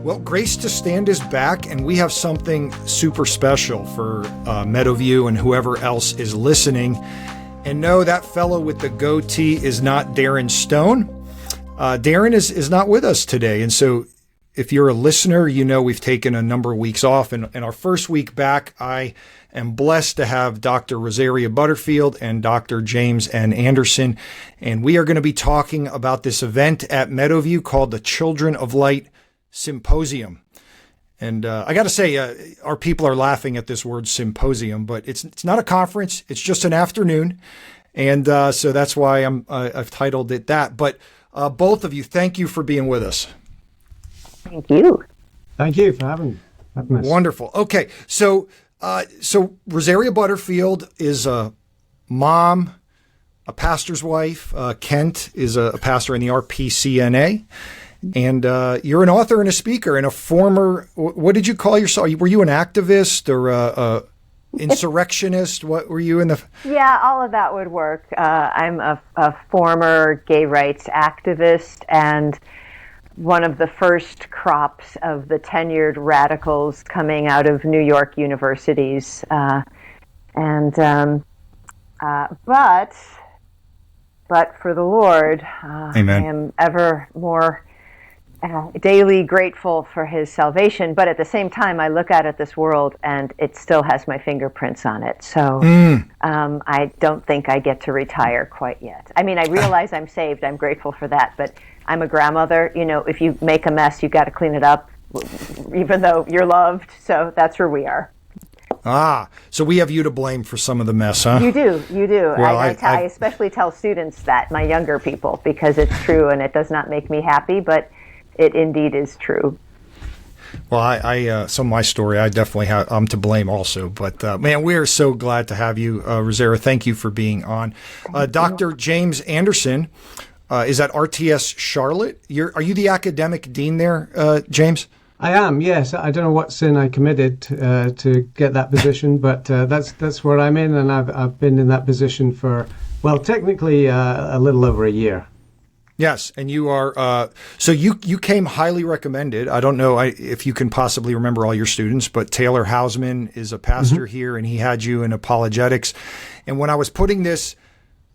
Well, Grace to Stand is back, and we have something super special for Meadowview and whoever else is listening. And no, that fellow with the goatee is not Darren Stone. Darren is not with us today. And so if you're a listener, you know we've taken a number of weeks off. And our first week back, I am blessed to have Dr. Rosaria Butterfield and Dr. James N. Anderson. And we are going to be talking about this event at Meadowview called the Children of Light Symposium. And I got to say, our people are laughing at this word symposium, but it's not a conference. It's just an afternoon. And so that's why I've titled it that. But both of you, thank you for being with us. Thank you. Thank you for having us. Wonderful. Okay. So Rosaria Butterfield is a mom, a pastor's wife. Kent is a pastor in the RPCNA. And you're an author and a speaker and a former, what did you call yourself? Were you an activist or a insurrectionist? What were you in the? Yeah, all of that would work. I'm a former gay rights activist and one of the first crops of the tenured radicals coming out of New York universities. But for the Lord, Amen. I am ever more daily grateful for his salvation, but at the same time, I look out at this world and it still has my fingerprints on it. So I don't think I get to retire quite yet. I mean, I realize I'm saved. I'm grateful for that, but I'm a grandmother. You know, if you make a mess, you've got to clean it up, even though you're loved. So that's where we are. So we have you to blame for some of the mess, huh? You do. Well, I especially tell students that, my younger people, because it's true and it does not make me happy, but it indeed is true. Well, I some of my story, I definitely I'm to blame also. But man, we are so glad to have you, Rosaria. Thank you for being on. Dr. James Anderson is at RTS Charlotte. Are you the academic dean there, James? I am, yes. I don't know what sin I committed to get that position, but that's where I'm in, and I've been in that position for, well, technically a little over a year. Yes, and you are, so you came highly recommended. I don't know if you can possibly remember all your students, but Taylor Hausman is a pastor here, and he had you in apologetics. And when I was putting this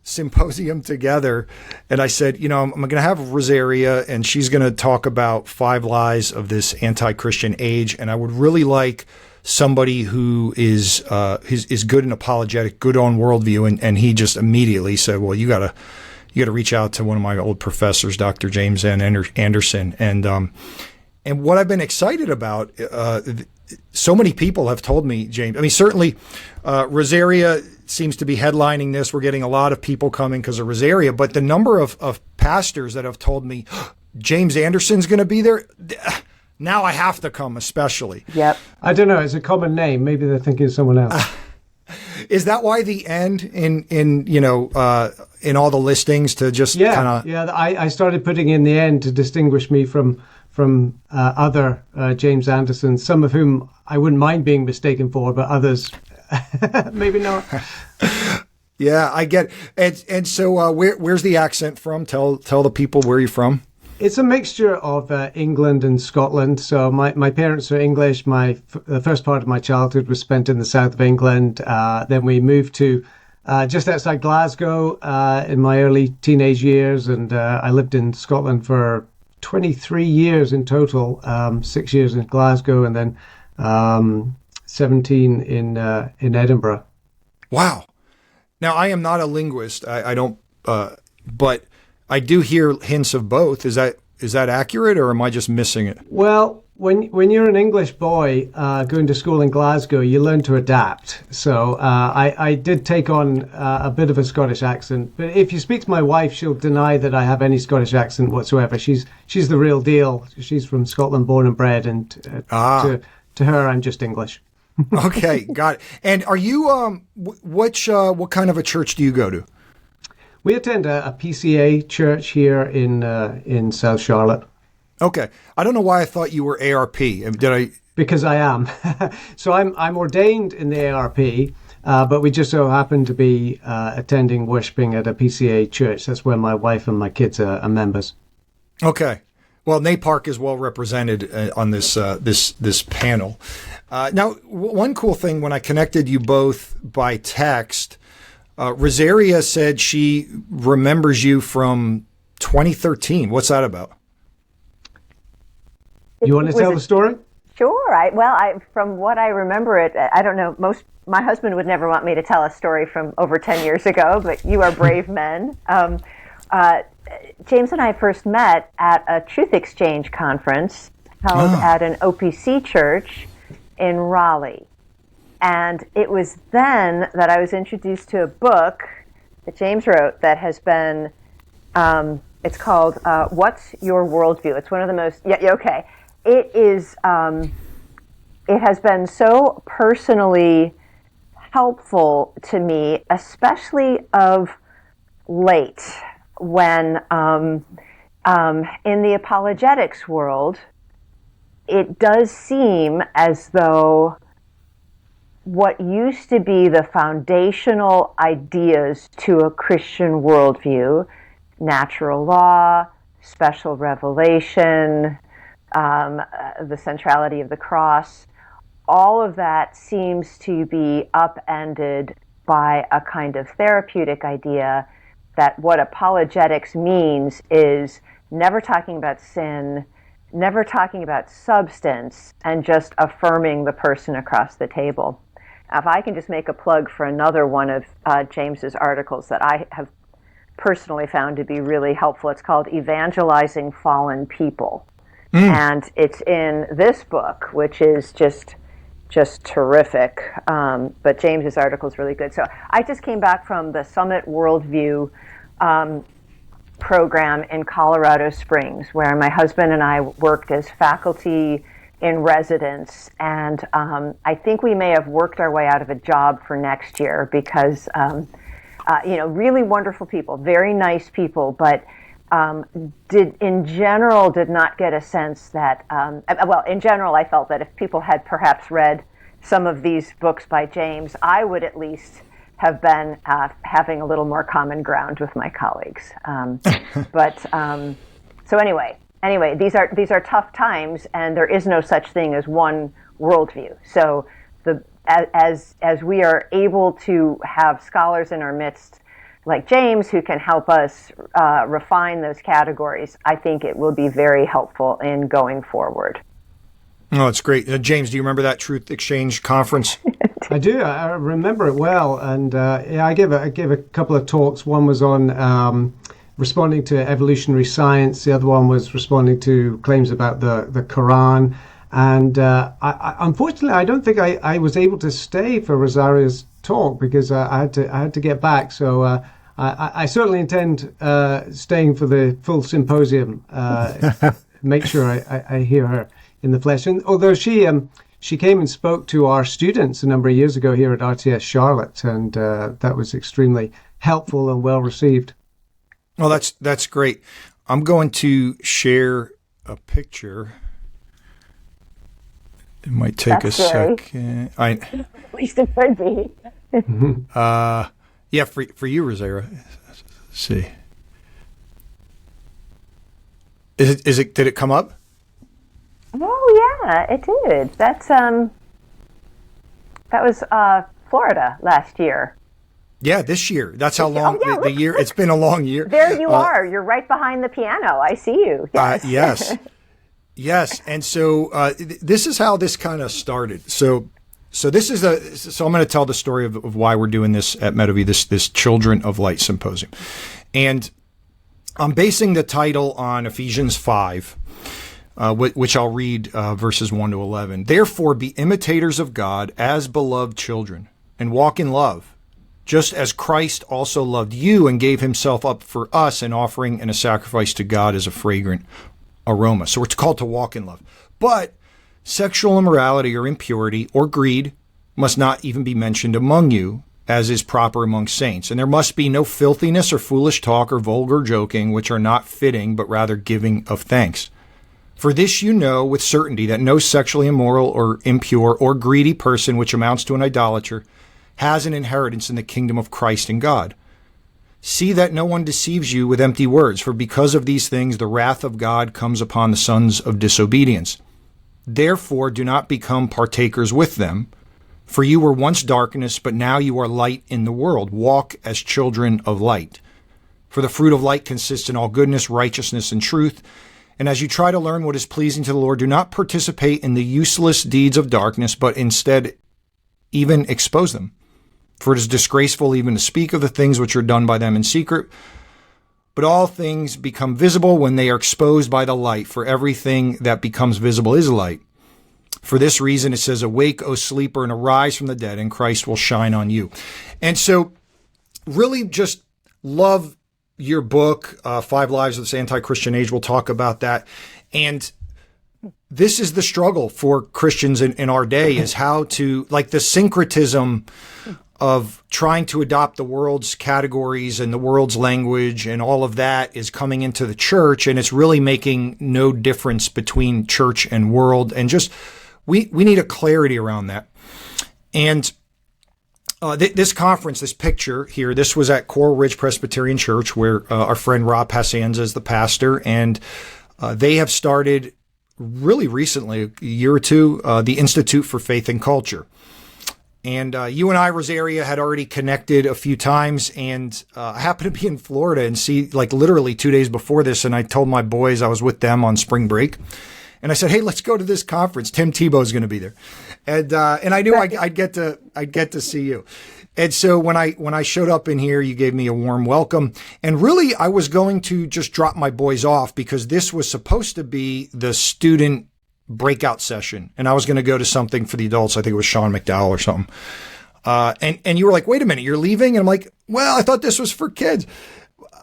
symposium together, and I said, you know, I'm going to have Rosaria, and she's going to talk about 5 lies of this anti-Christian age, and I would really like somebody who is good in apologetic, good on worldview, and he just immediately said, well, you got to reach out to one of my old professors, Dr. James N. Anderson. And what I've been excited about, so many people have told me, James, I mean, certainly Rosaria seems to be headlining this. We're getting a lot of people coming because of Rosaria, but the number of pastors that have told me, James Anderson's going to be there, now I have to come, especially. Yep. I don't know. It's a common name. Maybe they're thinking of someone else. Is that why the end in in all the listings to just kind of? Yeah. I started putting in the end to distinguish me from other James Andersons, some of whom I wouldn't mind being mistaken for, but others maybe not. Yeah, I get it. And so where's the accent from? Tell the people where you're from. It's a mixture of England and Scotland. So my parents are English. The first part of my childhood was spent in the south of England. Then we moved to just outside Glasgow in my early teenage years. And I lived in Scotland for 23 years in total, 6 years in Glasgow and then 17 in Edinburgh. Wow. Now, I am not a linguist. I don't, but I do hear hints of both. Is that accurate, or am I just missing it? Well, when you're an English boy going to school in Glasgow, you learn to adapt. So I did take on a bit of a Scottish accent. But if you speak to my wife, she'll deny that I have any Scottish accent whatsoever. She's the real deal. She's from Scotland, born and bred, and to her, I'm just English. Okay, got it. And are you what kind of a church do you go to? We attend a PCA church here in South Charlotte. Okay, I don't know why I thought you were ARP. Did I? Because I am. So I'm ordained in the ARP, but we just so happen to be attending worshiping at a PCA church. That's where my wife and my kids are members. Okay. Well, NAPARC is well represented on this panel. Now, one cool thing when I connected you both by text, Rosaria said she remembers you from 2013. What's that about? You want to tell the story? Sure. From what I remember, I don't know. My husband would never want me to tell a story from over 10 years ago, but you are brave men. James and I first met at a Truth Exchange conference held at an OPC church in Raleigh. And it was then that I was introduced to a book that James wrote that has been, it's called What's Your Worldview? It's one of the most, okay. It is, it has been so personally helpful to me, especially of late, when in the apologetics world, it does seem as though what used to be the foundational ideas to a Christian worldview, natural law, special revelation, the centrality of the cross, all of that seems to be upended by a kind of therapeutic idea that what apologetics means is never talking about sin, never talking about substance, and just affirming the person across the table. If I can just make a plug for another one of James's articles that I have personally found to be really helpful, it's called Evangelizing Fallen People. And it's in this book, which is just terrific. But James's article is really good. So I just came back from the Summit Worldview program in Colorado Springs, where my husband and I worked as faculty in residence. And I think we may have worked our way out of a job for next year because, really wonderful people, very nice people, but did not get a sense that, in general, I felt that if people had perhaps read some of these books by James, I would at least have been having a little more common ground with my colleagues. So anyway, these are tough times, and there is no such thing as one worldview. So as we are able to have scholars in our midst like James, who can help us refine those categories, I think it will be very helpful in going forward. Oh, it's great. James, do you remember that Truth Exchange conference? I do. I remember it well. And I gave a couple of talks. One was on responding to evolutionary science. The other one was responding to claims about the Quran. And unfortunately, I don't think I was able to stay for Rosaria's talk because I had to get back. So I certainly intend staying for the full symposium. Make sure I hear her in the flesh. And although she came and spoke to our students a number of years ago here at RTS Charlotte, and that was extremely helpful and well received. Well, that's great. I'm going to share a picture. It might take a second. At least it could be. Yeah, for you, Rosaria. Let's see. Is it? Did it come up? Oh yeah, it did. That was Florida last year. Yeah, this year. That's how long the year. It's been a long year. There you are. You're right behind the piano. I see you. Yes. Yes. Yes. And so this is how this kind of started. So this is so I'm going to tell the story of why we're doing this at Meadowview, this Children of Light Symposium. And I'm basing the title on Ephesians 5, which I'll read verses 1 to 11. Therefore, be imitators of God as beloved children, and walk in love, just as Christ also loved you and gave himself up for us, an offering and a sacrifice to God as a fragrant aroma. So we're called to walk in love. But sexual immorality or impurity or greed must not even be mentioned among you, as is proper among saints. And there must be no filthiness or foolish talk or vulgar joking, which are not fitting, but rather giving of thanks. For this you know with certainty that no sexually immoral or impure or greedy person, which amounts to an idolater, has an inheritance in the kingdom of Christ and God. See that no one deceives you with empty words, for because of these things the wrath of God comes upon the sons of disobedience. Therefore do not become partakers with them, for you were once darkness, but now you are light in the world. Walk as children of light. For the fruit of light consists in all goodness, righteousness, and truth. And as you try to learn what is pleasing to the Lord, do not participate in the useless deeds of darkness, but instead even expose them. For it is disgraceful even to speak of the things which are done by them in secret. But all things become visible when they are exposed by the light, for everything that becomes visible is light. For this reason, it says, awake, O sleeper, and arise from the dead, and Christ will shine on you. And so really just love your book, Five Lives of this Anti-Christian Age. We'll talk about that. And this is the struggle for Christians in our day, is how to, like, the syncretism of trying to adopt the world's categories and the world's language and all of that is coming into the church, and it's really making no difference between church and world. And just, we need a clarity around that. And this conference, this picture here, this was at Coral Ridge Presbyterian Church, where our friend Rob Pacienza is the pastor, and they have started really recently, a year or two, the Institute for Faith and Culture. And you and I, Rosaria, had already connected a few times, and I happened to be in Florida and see, like, literally 2 days before this, and I told my boys I was with them on spring break, and I said, "Hey, let's go to this conference. Tim Tebow's going to be there," and I knew I'd get to see you. And so when I showed up in here, you gave me a warm welcome, and really I was going to just drop my boys off because this was supposed to be the student breakout session, and I was going to go to something for the adults. I think it was Sean McDowell or something. And you were like, "Wait a minute, you're leaving?" And I'm like, "Well, I thought this was for kids.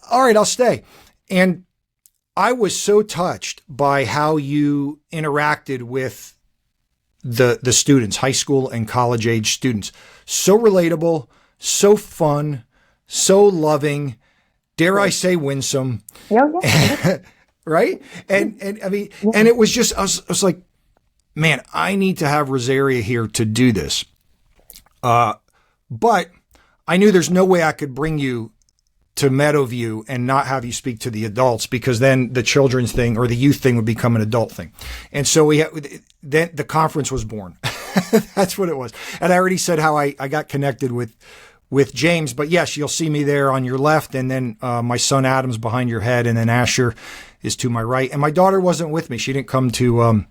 All right, I'll stay." And I was so touched by how you interacted with the students, high school and college age students. So relatable, so fun, so loving, dare I say winsome. Yeah. Right? And I mean, and it was just, I was like, man, I need to have Rosaria here to do this. But I knew there's no way I could bring you to Meadowview and not have you speak to the adults, because then the children's thing or the youth thing would become an adult thing. And so then the conference was born. That's what it was. And I already said how I got connected with James, but yes, you'll see me there on your left, and then my son Adam's behind your head, and then Asher is to my right. And my daughter wasn't with me. She didn't come to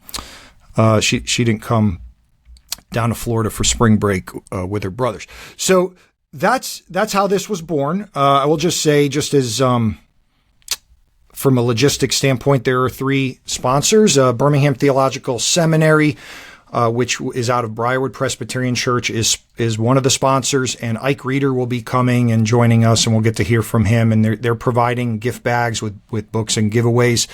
she didn't come down to Florida for spring break with her brothers. So that's how this was born. I will just say, just as from a logistics standpoint, there are three sponsors. Birmingham Theological Seminary, which is out of Briarwood Presbyterian Church, is one of the sponsors, and Ike Reeder will be coming and joining us, and we'll get to hear from him. And they're providing gift bags with books and giveaways.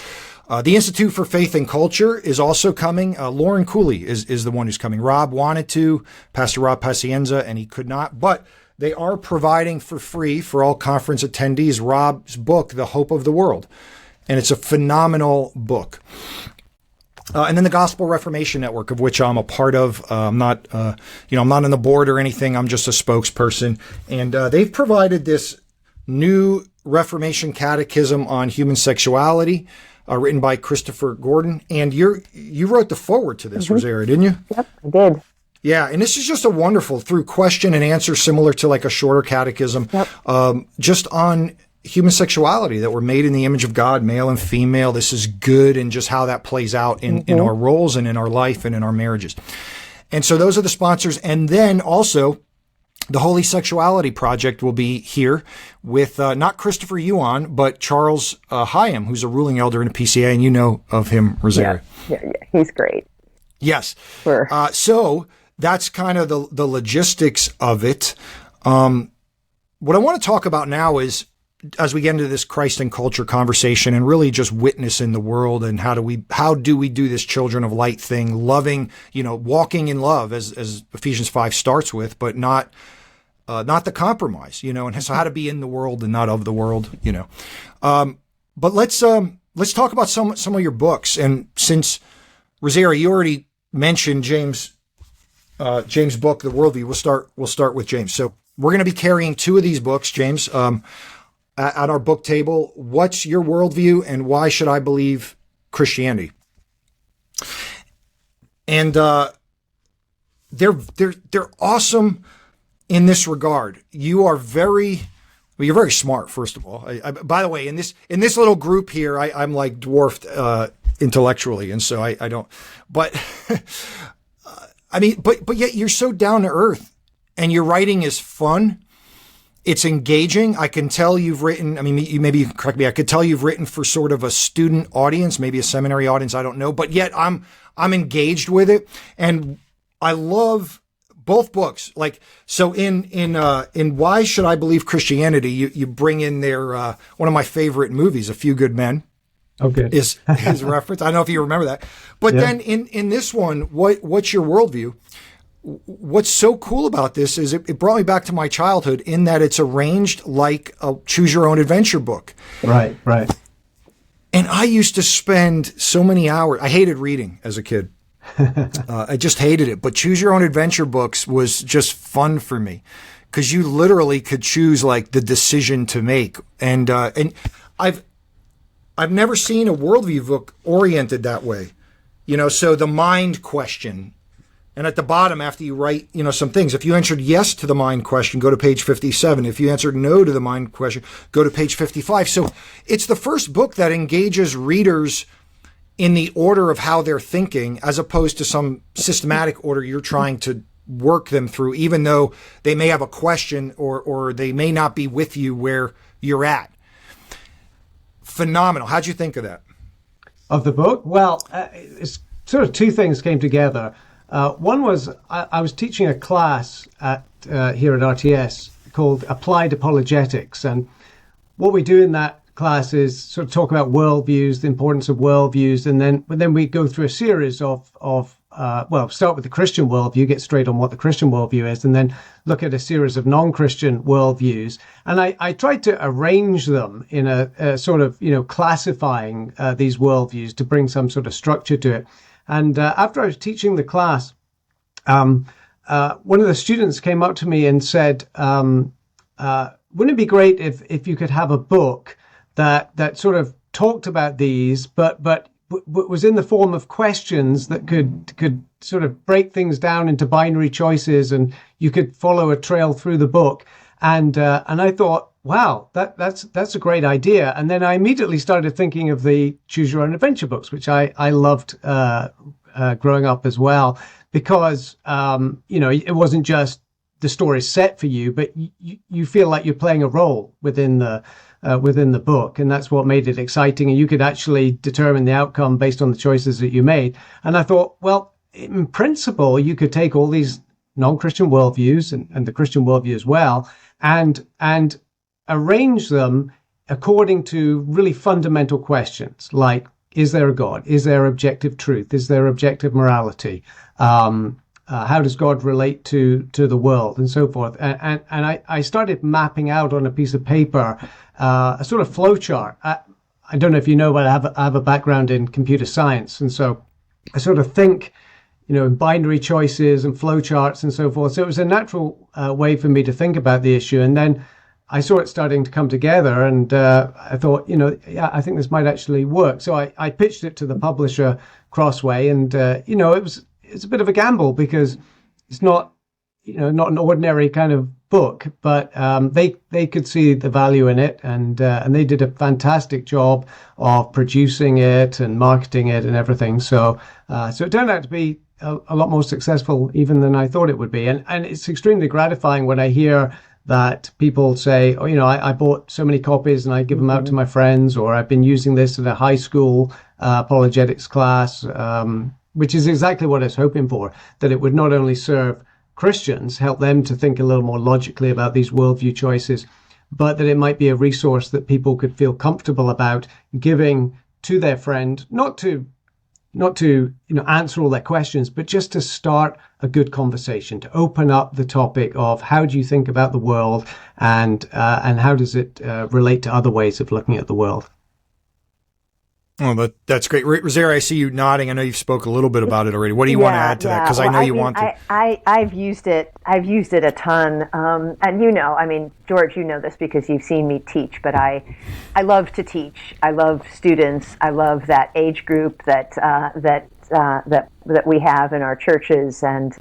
The Institute for Faith and Culture is also coming. Lauren Cooley is the one who's coming. Rob wanted to, Pastor Rob Pacienza, and he could not, but they are providing for free for all conference attendees Rob's book, The Hope of the World, and it's a phenomenal book. And then the Gospel Reformation Network, of which I'm a part of. I'm not on the board or anything. I'm just a spokesperson. And they've provided this new Reformation Catechism on human sexuality, written by Christopher Gordon. And you wrote the foreword to this, Rosaria, didn't you? Yep, I did. Yeah, and this is just a wonderful, through question and answer, similar to like a shorter catechism, just on human sexuality, that we're made in the image of God, male and female. This is good, and just how that plays out in our roles and in our life and in our marriages. And so those are the sponsors. And then also the Holy Sexuality Project will be here with not Christopher Yuan, but Charles Hyam, who's a ruling elder in a PCA, and you know of him, Rosaria. Yeah, he's great. Yes. Sure. So that's kind of the logistics of it. What I want to talk about now is, as we get into this Christ and culture conversation, and really just witness in the world, and how do we do this children of light thing, loving, walking in love, as Ephesians 5 starts with, but not the compromise, and so how to be in the world and not of the world, But let's talk about some of your books. And since Rosaria, you already mentioned James' book, The Worldview, we'll start with James. So we're going to be carrying two of these books, James. at our book table, What's Your Worldview and Why Should I Believe Christianity? And they're awesome in this regard. You're very smart, first of all. By the way, in this little group here, I'm like dwarfed intellectually, and so I don't. But I mean, but yet you're so down to earth, and your writing is fun. It's engaging. I can tell you've written. I mean, you maybe correct me. I could tell you've written for sort of a student audience, maybe a seminary audience. I don't know, but yet I'm engaged with it, and I love both books. Like, so in Why Should I Believe Christianity, you bring in their one of my favorite movies, A Few Good Men. Okay. is his reference. I don't know if you remember that. But then in this one, what's your worldview? What's so cool about this is it brought me back to my childhood in that it's arranged like a choose your own adventure book. Right. And I used to spend so many hours. I hated reading as a kid. I just hated it. But choose your own adventure books was just fun for me because you literally could choose like the decision to make. And I've never seen a worldview book oriented that way. So the mind question. And at the bottom, after you write, some things, if you answered yes to the mind question, go to page 57. If you answered no to the mind question, go to page 55. So it's the first book that engages readers in the order of how they're thinking, as opposed to some systematic order you're trying to work them through, even though they may have a question or they may not be with you where you're at. Phenomenal. How'd you think of that? Of the book? Well, it's sort of two things came together. One was I was teaching a class here at RTS called Applied Apologetics, and what we do in that class is sort of talk about worldviews, the importance of worldviews, and then we go through a series of start with the Christian worldview, get straight on what the Christian worldview is, and then look at a series of non-Christian worldviews. And I tried to arrange them in a sort of classifying these worldviews to bring some sort of structure to it. And after I was teaching the class, one of the students came up to me and said, wouldn't it be great if you could have a book that sort of talked about these, but was in the form of questions that could sort of break things down into binary choices, and you could follow a trail through the book. And I thought, wow, that's a great idea. And then I immediately started thinking of the Choose Your Own Adventure books, which I loved growing up as well, because it wasn't just the story set for you, but you feel like you're playing a role within the book, and that's what made it exciting. And you could actually determine the outcome based on the choices that you made. And I thought, well, in principle, you could take all these non-Christian worldviews and the Christian worldview as well, and arrange them according to really fundamental questions like, is there a God? Is there objective truth? Is there objective morality? How does God relate to the world, and so forth? And I started mapping out on a piece of paper a sort of flow chart. I don't know if you know, but I have a background in computer science, and so I sort of think, in binary choices and flow charts and so forth. So it was a natural way for me to think about the issue. And then I saw it starting to come together, and I thought, I think this might actually work. So I pitched it to the publisher, Crossway, and it's a bit of a gamble because it's not an ordinary kind of book, but they could see the value in it, and they did a fantastic job of producing it and marketing it and everything. So it turned out to be a lot more successful even than I thought it would be, and it's extremely gratifying when I hear that people say, I bought so many copies and I give them out to my friends, or I've been using this in a high school apologetics class, which is exactly what I was hoping for, that it would not only serve Christians, help them to think a little more logically about these worldview choices, but that it might be a resource that people could feel comfortable about giving to their friend, not to answer all their questions, but just to start a good conversation, to open up the topic of how do you think about the world, and how does it relate to other ways of looking at the world. Oh, that's great. Rosaria, I see you nodding. I know you've spoke a little bit about it already. What do you want to add to that? Because I know you want to. I've used it. I've used it a ton. And George, you know this because you've seen me teach. But I love to teach. I love students. I love that age group that we have in our churches. And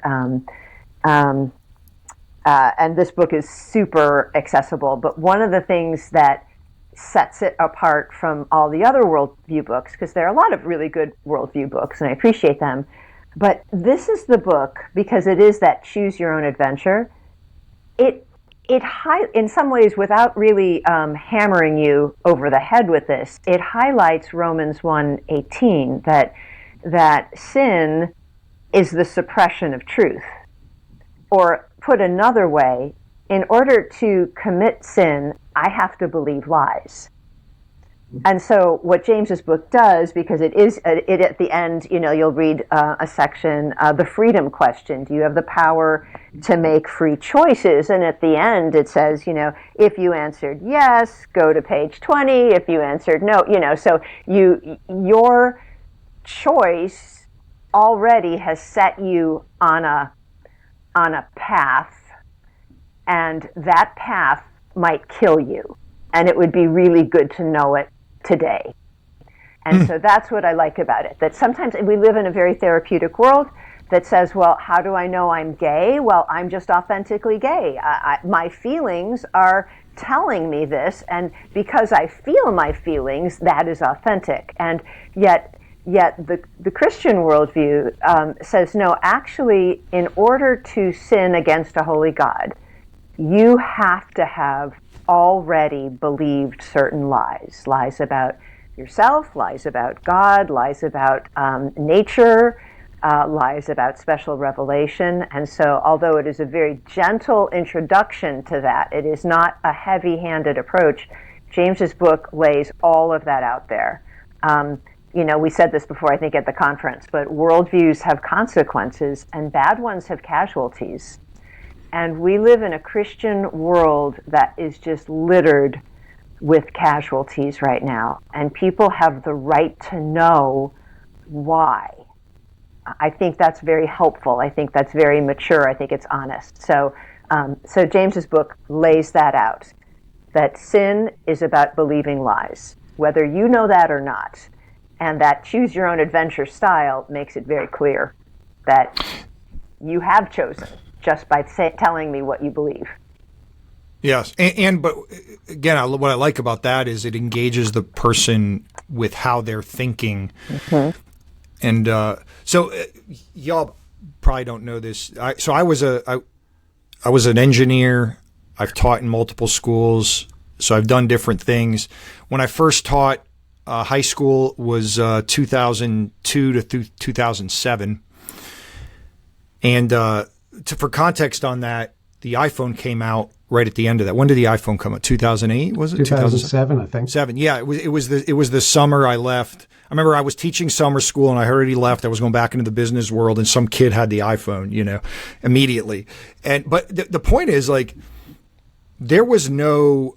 this book is super accessible. But one of the things that sets it apart from all the other worldview books, because there are a lot of really good worldview books, and I appreciate them. But this is the book, because it is that choose your own adventure. It in some ways, without really hammering you over the head with this, it highlights Romans 1:18 that sin is the suppression of truth. Or put another way, in order to commit sin, I have to believe lies. And so what James's book does, because it at the end, you'll read a section, the freedom question. Do you have the power to make free choices? And at the end, it says, if you answered yes, go to page 20. If you answered no, so your choice already has set you on a path, and that path might kill you, and it would be really good to know it today. And so that's what I like about it, that sometimes we live in a very therapeutic world that says, well, how do I know I'm gay? Well, I'm just authentically gay. My feelings are telling me this, and because I feel my feelings, that is authentic. And yet the Christian worldview says, no, actually, in order to sin against a holy God, you have to have already believed certain lies about yourself, lies about God, lies about nature, lies about special revelation. And so although it is a very gentle introduction to that, it is not a heavy-handed approach. James's book lays all of that out there. We said this before, I think, at the conference, but worldviews have consequences and bad ones have casualties. And we live in a Christian world that is just littered with casualties right now. And people have the right to know why. I think that's very helpful. I think that's very mature. I think it's honest. So James's book lays that out, that sin is about believing lies, whether you know that or not. And that choose your own adventure style makes it very clear that you have chosen just by telling me what you believe. Yes. But again, what I like about that is it engages the person with how they're thinking. Mm-hmm. And so y'all probably don't know this. I was an engineer. I've taught in multiple schools. So I've done different things. When I first taught, high school was 2002 to 2007. And for context on that, the iPhone came out right at the end of that. When did the iPhone come out? 2008, was it? 2007, I think. 7. Yeah, it was the summer I left. I remember I was teaching summer school and I heard he left. I was going back into the business world and some kid had the iPhone, immediately. But the point is, like, there was no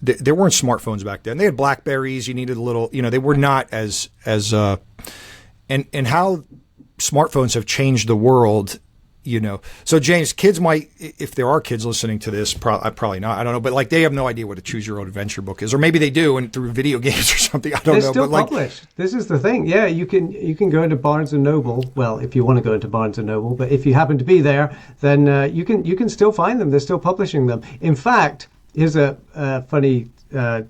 there weren't smartphones back then. They had Blackberries. You needed a little, they were not as and how smartphones have changed the world. So James, kids might, if there are kids listening to this, probably not, I don't know, but like they have no idea what a choose your own adventure book is, or maybe they do, and through video games or something, I don't know. They're still published. This is the thing. Yeah, you can go into Barnes and Noble. Well, if you want to go into Barnes and Noble, but if you happen to be there, then you can still find them. They're still publishing them. In fact, here's a funny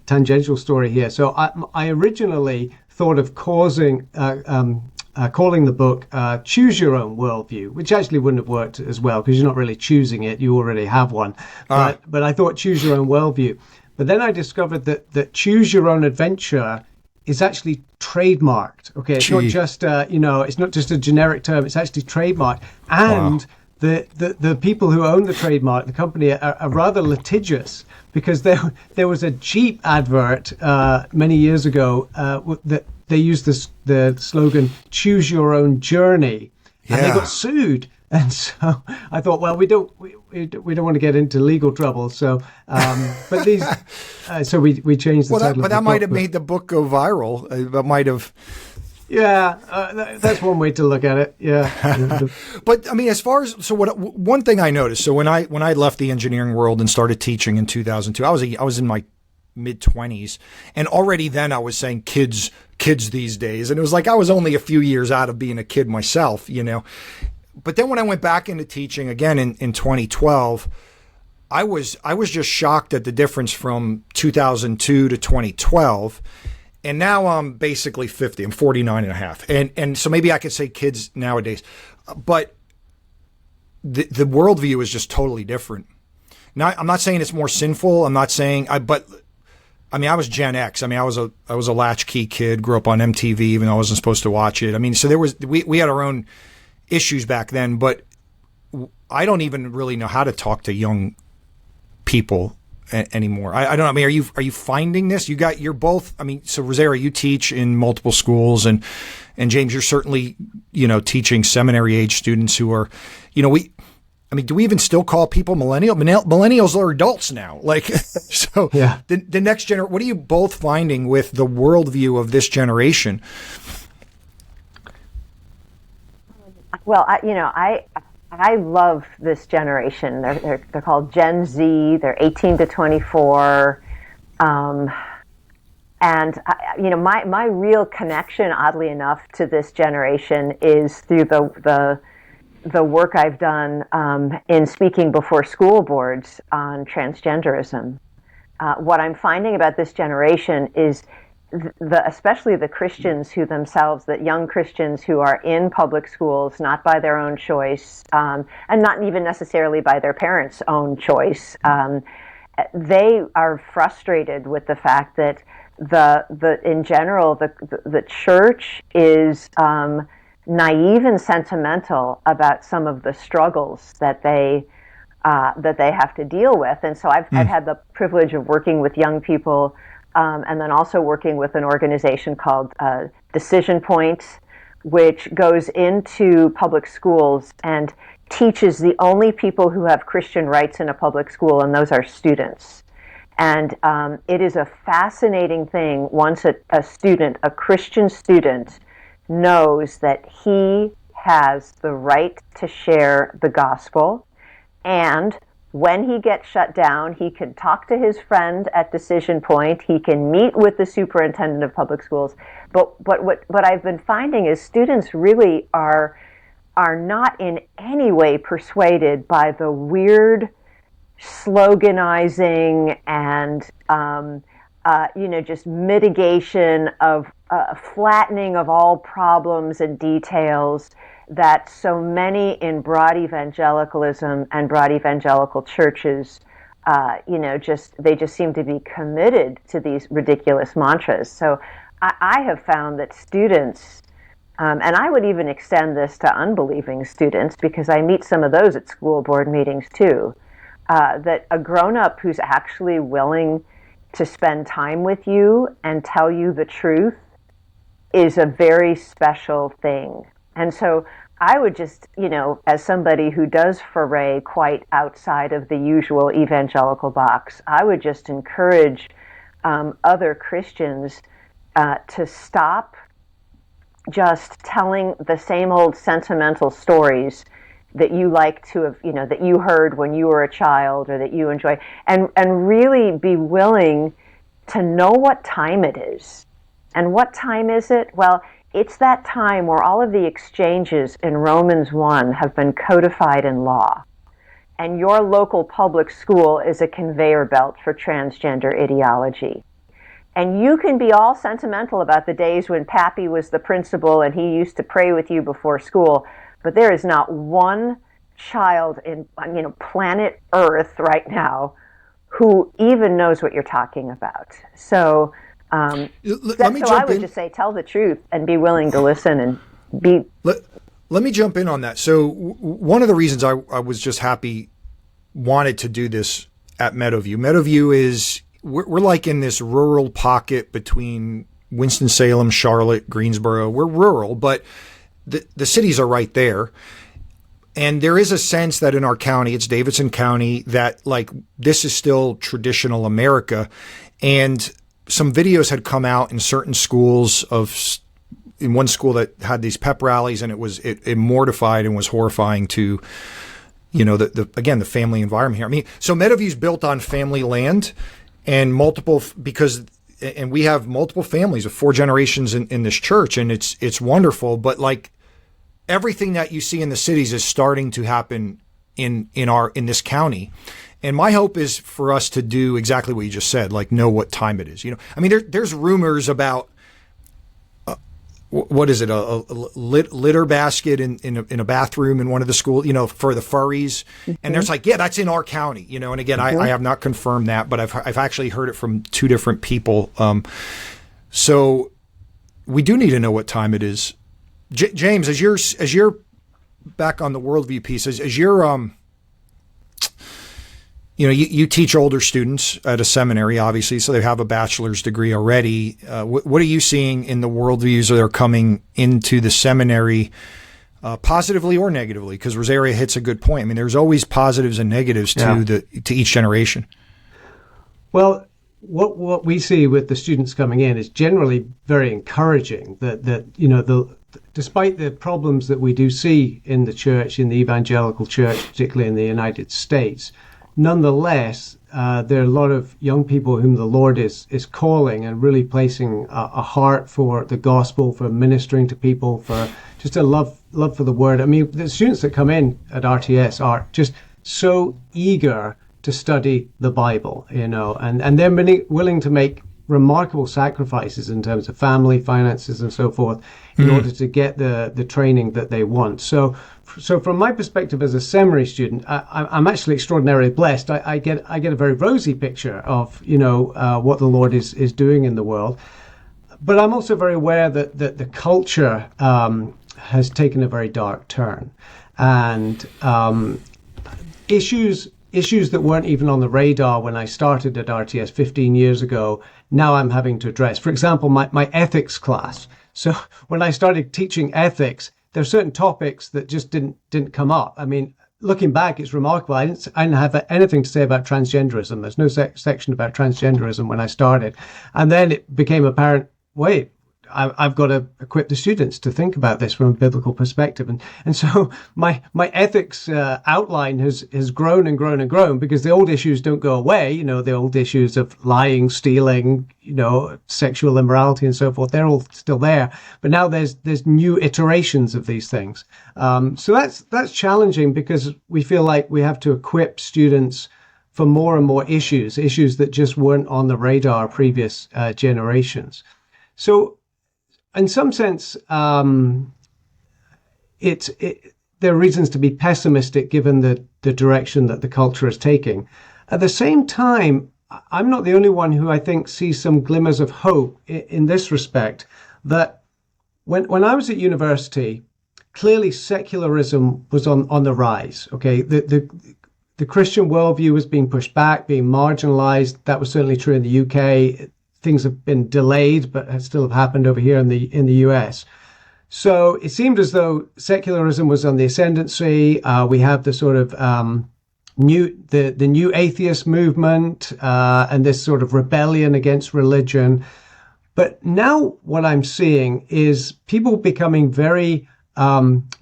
tangential story here. So I originally thought of calling the book Choose Your Own Worldview, which actually wouldn't have worked as well because you're not really choosing it. You already have one. But I thought Choose Your Own Worldview. But then I discovered that Choose Your Own Adventure is actually trademarked. Okay, it's not just, it's not just a generic term. It's actually trademarked. And the people who own the trademark, the company, are rather litigious because there was a Jeep advert many years ago that they used the slogan "Choose Your Own Journey," and they got sued. And so I thought, well, we don't want to get into legal trouble. So, but these, so we changed the title. But that might have made the book go viral. That might have. Yeah, that's one way to look at it. Yeah. But I mean, as far as one thing I noticed. So when I left the engineering world and started teaching in 2002, I was in my mid-20s, and already then I was saying kids these days, and it was like I was only a few years out of being a kid myself, you know. But then when I went back into teaching again in 2012, I was just shocked at the difference from 2002 to 2012. And now I'm basically 50. I'm 49 and a half. And so maybe I could say kids nowadays. But the worldview is just totally different. Now, I'm not saying it's more sinful. I'm not saying I was Gen X. I mean, I was a latchkey kid, grew up on MTV, even though I wasn't supposed to watch it. I mean, so we had our own issues back then, but I don't even really know how to talk to young people anymore. I don't know. I mean, are you finding this? You're both, I mean, so Rosaria, you teach in multiple schools, and James, you're certainly, you know, teaching seminary age students who are, you know, do we even still call people millennial? Millennials are adults now. Like, so yeah. The next generation, what are you both finding with the worldview of this generation? Well, I love this generation. They're called Gen Z. They're 18 to 24. And my real connection, oddly enough, to this generation is through the work I've done in speaking before school boards on transgenderism. What I'm finding about this generation is especially the Christians who themselves, that young Christians who are in public schools, not by their own choice, and not even necessarily by their parents' own choice, they are frustrated with the fact that in general the church is naive and sentimental about some of the struggles that they have to deal with. And so I've had the privilege of working with young people, and then also working with an organization called Decision Point, which goes into public schools and teaches the only people who have Christian rights in a public school, and those are students. And it is a fascinating thing once a Christian student, knows that he has the right to share the gospel, and when he gets shut down, he can talk to his friend at Decision Point. He can meet with the superintendent of public schools. But what I've been finding is students really are not in any way persuaded by the weird sloganizing and just mitigation of flattening of all problems and details that so many in broad evangelicalism and broad evangelical churches, they just seem to be committed to these ridiculous mantras. So I have found that students, and I would even extend this to unbelieving students, because I meet some of those at school board meetings too, that a grown-up who's actually willing to spend time with you and tell you the truth is a very special thing. And so I would just, as somebody who does foray quite outside of the usual evangelical box, I would just encourage other Christians to stop just telling the same old sentimental stories that you like to have, that you heard when you were a child or that you enjoy, and really be willing to know what time it is. And what time is it? Well, it's that time where all of the exchanges in Romans 1 have been codified in law. And your local public school is a conveyor belt for transgender ideology. And you can be all sentimental about the days when Pappy was the principal and he used to pray with you before school, but there is not one child in planet Earth right now who even knows what you're talking about. So I would just say tell the truth and be willing to listen and be. Let me jump in on that. So one of the reasons I was just wanted to do this at Meadowview. Meadowview is, we're like in this rural pocket between Winston-Salem, Charlotte, Greensboro. We're rural, but the cities are right there. And there is a sense that in our county, it's Davidson County, that like this is still traditional America. And some videos had come out in certain schools in one school that had these pep rallies, and it mortified and was horrifying to, again, the family environment here. I mean, so Meadowview is built on family land and and we have multiple families of 4 generations in this church, and it's wonderful. But like everything that you see in the cities is starting to happen in this county. And my hope is for us to do exactly what you just said, like know what time it is. I mean, there's rumors about what is it, a litter basket in a bathroom in one of the schools, for the furries. Mm-hmm. And there's like, yeah, that's in our county, and again, mm-hmm. I have not confirmed that, but I've actually heard it from 2 different people. So we do need to know what time it is. James, as you're back on the worldview piece, as you're, you teach older students at a seminary, obviously, so they have a bachelor's degree already. What are you seeing in the worldviews that are coming into the seminary, positively or negatively? Because Rosaria hits a good point. I mean, there's always positives and negatives to each generation. Well, what we see with the students coming in is generally very encouraging. Despite the problems that we do see in the church, in the evangelical church, particularly in the United States, nonetheless, there are a lot of young people whom the Lord is calling and really placing a heart for the gospel, for ministering to people, for just a love for the word. I mean, the students that come in at RTS are just so eager to study the Bible, and they're willing to make remarkable sacrifices in terms of family, finances, and so forth in order to get the training that they want. So from my perspective as a seminary student, I'm actually extraordinarily blessed. I get a very rosy picture of what the Lord is doing in the world, but I'm also very aware that the culture has taken a very dark turn, and issues that weren't even on the radar when I started at RTS 15 years ago, now I'm having to address. For example, my ethics class. So when I started teaching ethics, there are certain topics that just didn't come up. I mean, looking back, it's remarkable. I didn't have anything to say about transgenderism. There's no section about transgenderism when I started. And then it became apparent, wait, I've got to equip the students to think about this from a biblical perspective. And so my ethics outline has grown and grown and grown, because the old issues don't go away. The old issues of lying, stealing, sexual immorality and so forth, they're all still there. But now there's new iterations of these things. So that's challenging, because we feel like we have to equip students for more and more issues that just weren't on the radar previous generations. So in some sense, there are reasons to be pessimistic given the direction that the culture is taking. At the same time, I'm not the only one who I think sees some glimmers of hope in this respect, that when I was at university, clearly secularism was on the rise. Okay, the Christian worldview was being pushed back, being marginalized. That was certainly true in the UK. Things have been delayed, but still have happened over here in the US. So it seemed as though secularism was on the ascendancy. We have the sort of new atheist movement and this sort of rebellion against religion. But now what I'm seeing is people becoming very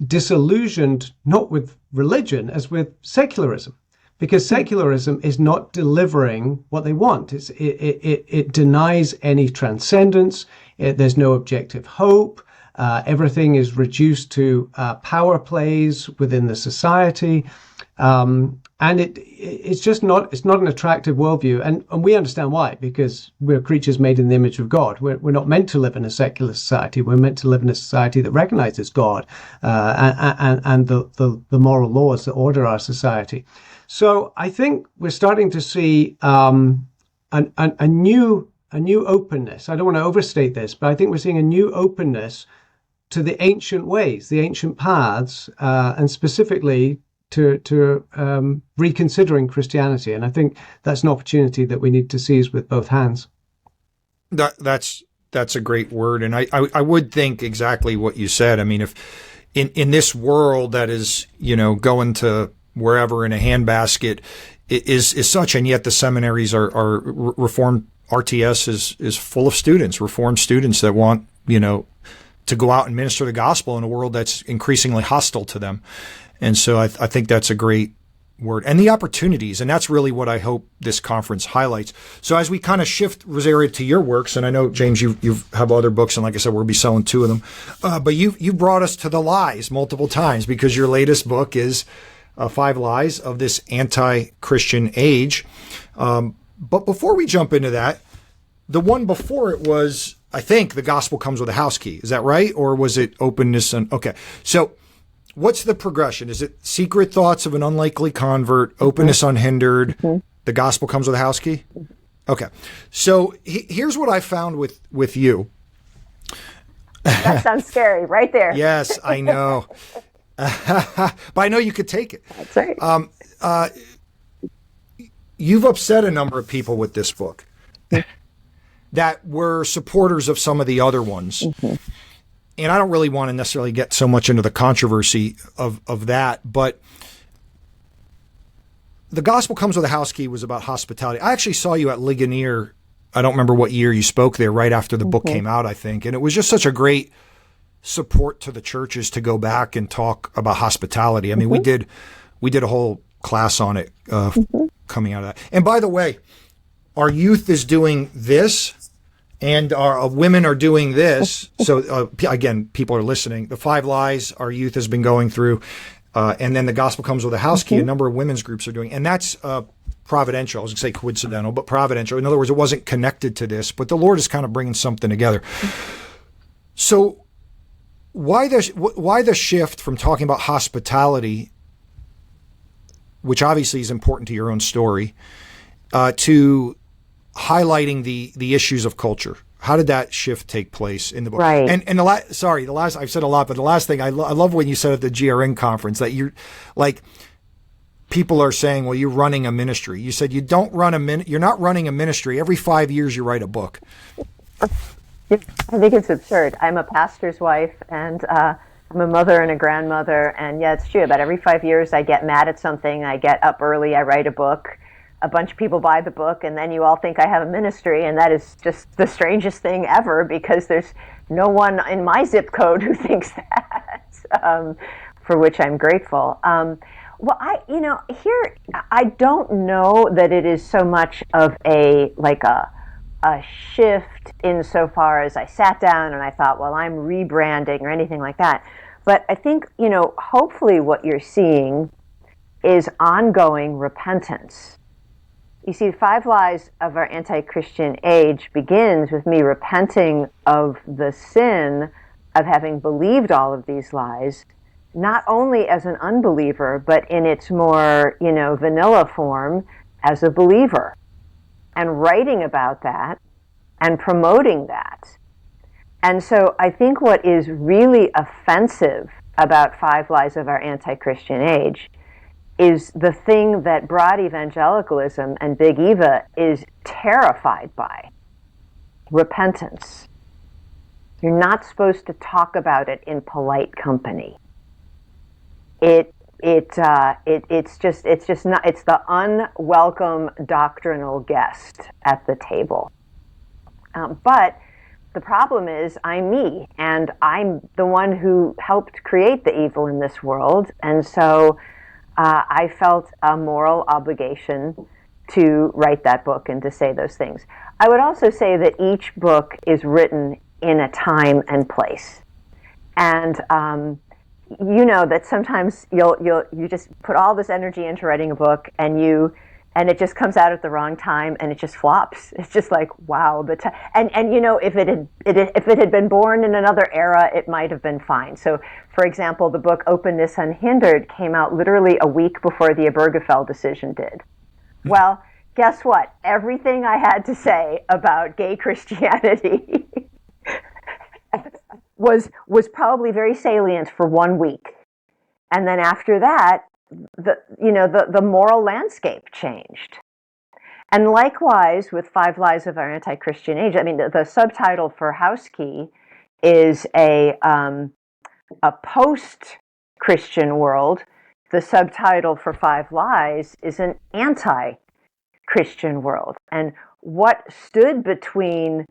disillusioned, not with religion, as with secularism. Because secularism is not delivering what they want. It denies any transcendence. There's no objective hope. Everything is reduced to power plays within the society. And it's just not an attractive worldview. And we understand why, because we're creatures made in the image of God. We're not meant to live in a secular society. We're meant to live in a society that recognizes God and the moral laws that order our society. So I think we're starting to see a new openness. I don't want to overstate this, but I think we're seeing a new openness to the ancient ways, the ancient paths, and specifically to reconsidering Christianity. And I think that's an opportunity that we need to seize with both hands. That's a great word, and I would think exactly what you said. I mean, in this world that is, going to wherever in a handbasket is such, and yet the seminaries are Reformed. RTS is full of students, Reformed students that want, to go out and minister the gospel in a world that's increasingly hostile to them. And so I think that's a great word. And the opportunities, and that's really what I hope this conference highlights. So as we kind of shift, Rosaria, to your works, and I know, James, you have other books, and like I said, we'll be selling 2 of them. But you brought us to the lies multiple times, because your latest book is 5 Lies of This Anti-Christian Age. But before we jump into that, the one before it was, I think, The Gospel Comes with a House Key. Is that right? Or was it Openness? Okay. So what's the progression? Is it Secret Thoughts of an Unlikely Convert, Openness Unhindered, The Gospel Comes with a House Key? Okay. So here's what I found with you. That sounds scary right there. Yes, I know. But I know you could take it. That's right. You've upset a number of people with this book that were supporters of some of the other ones. And I don't really want to necessarily get so much into the controversy of that, but The Gospel Comes with a House Key was about hospitality. I actually saw you at Ligonier. I don't remember what year you spoke there, right after the book came out, I think. And it was just such a great support to the churches to go back and talk about hospitality. I mean, we did a whole class on it coming out of that. And by the way, our youth is doing this, and our women are doing this. So again, people are listening. The 5 Lies our youth has been going through, and then The Gospel Comes with a House Key. A number of women's groups are doing, and that's providential. I was going to say coincidental, but providential. In other words, it wasn't connected to this, but the Lord is kind of bringing something together. So why the shift from talking about hospitality, which obviously is important to your own story, to highlighting the issues of culture? How did that shift take place in the book? Right. And the last, I've said a lot, but the last thing I love when you said at the GRN conference that you're like, people are saying, well, you're running a ministry. You said you're not running a ministry. Every 5 years you write a book. I think it's absurd. I'm a pastor's wife, and I'm a mother and a grandmother, and yeah, it's true. About every 5 years I get mad at something, I get up early, I write a book, a bunch of people buy the book, and then you all think I have a ministry, and that is just the strangest thing ever, because there's no one in my zip code who thinks that, for which I'm grateful. Well, I don't know that it is so much of a shift insofar as I sat down and I thought, well, I'm rebranding or anything like that. But I think, hopefully what you're seeing is ongoing repentance. You see, 5 Lies of Our Anti-Christian Age begins with me repenting of the sin of having believed all of these lies, not only as an unbeliever, but in its more, vanilla form as a believer, and writing about that and promoting that. And so I think what is really offensive about 5 Lies of Our Anti-Christian Age is the thing that broad evangelicalism and Big Eva is terrified by: repentance. You're not supposed to talk about it in polite company. It's the unwelcome doctrinal guest at the table. But the problem is I'm me, and I'm the one who helped create the evil in this world, and so I felt a moral obligation to write that book and to say those things. I would also say that each book is written in a time and place, and that sometimes you just put all this energy into writing a book, and it just comes out at the wrong time, and it just flops. It's just like, wow, if it had been born in another era, it might have been fine. So, for example, the book Openness Unhindered came out literally a week before the Obergefell decision did. Well, guess what? Everything I had to say about gay Christianity was probably very salient for 1 week, and then after that, the moral landscape changed. And likewise with 5 Lies of Our Anti-Christian Age. I mean, the subtitle for House Key is a post-Christian world, the subtitle for Five Lies is an anti-Christian world. And what stood between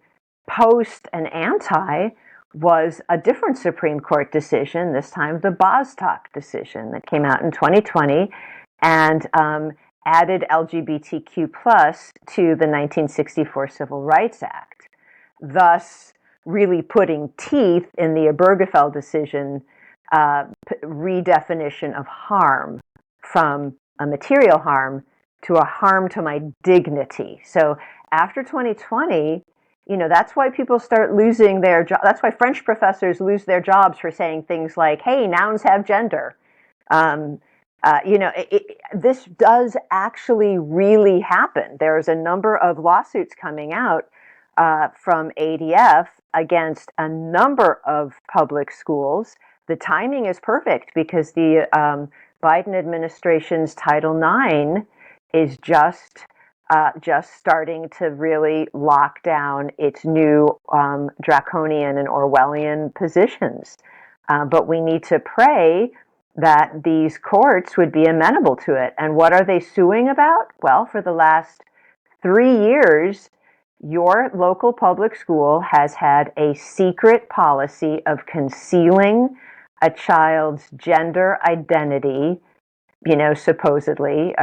post and anti was a different Supreme Court decision, this time the BOS decision that came out in 2020 and added LGBTQ plus to the 1964 Civil Rights Act, thus really putting teeth in the Obergefell decision redefinition of harm from a material harm to a harm to my dignity. So after 2020, that's why people start losing their jobs. That's why French professors lose their jobs for saying things like, hey, nouns have gender. This does actually really happen. There's a number of lawsuits coming out from ADF against a number of public schools. The timing is perfect because the Biden administration's Title IX is just starting to really lock down its new draconian and Orwellian positions. But we need to pray that these courts would be amenable to it. And what are they suing about? Well, for the last 3 years, your local public school has had a secret policy of concealing a child's gender identity, supposedly,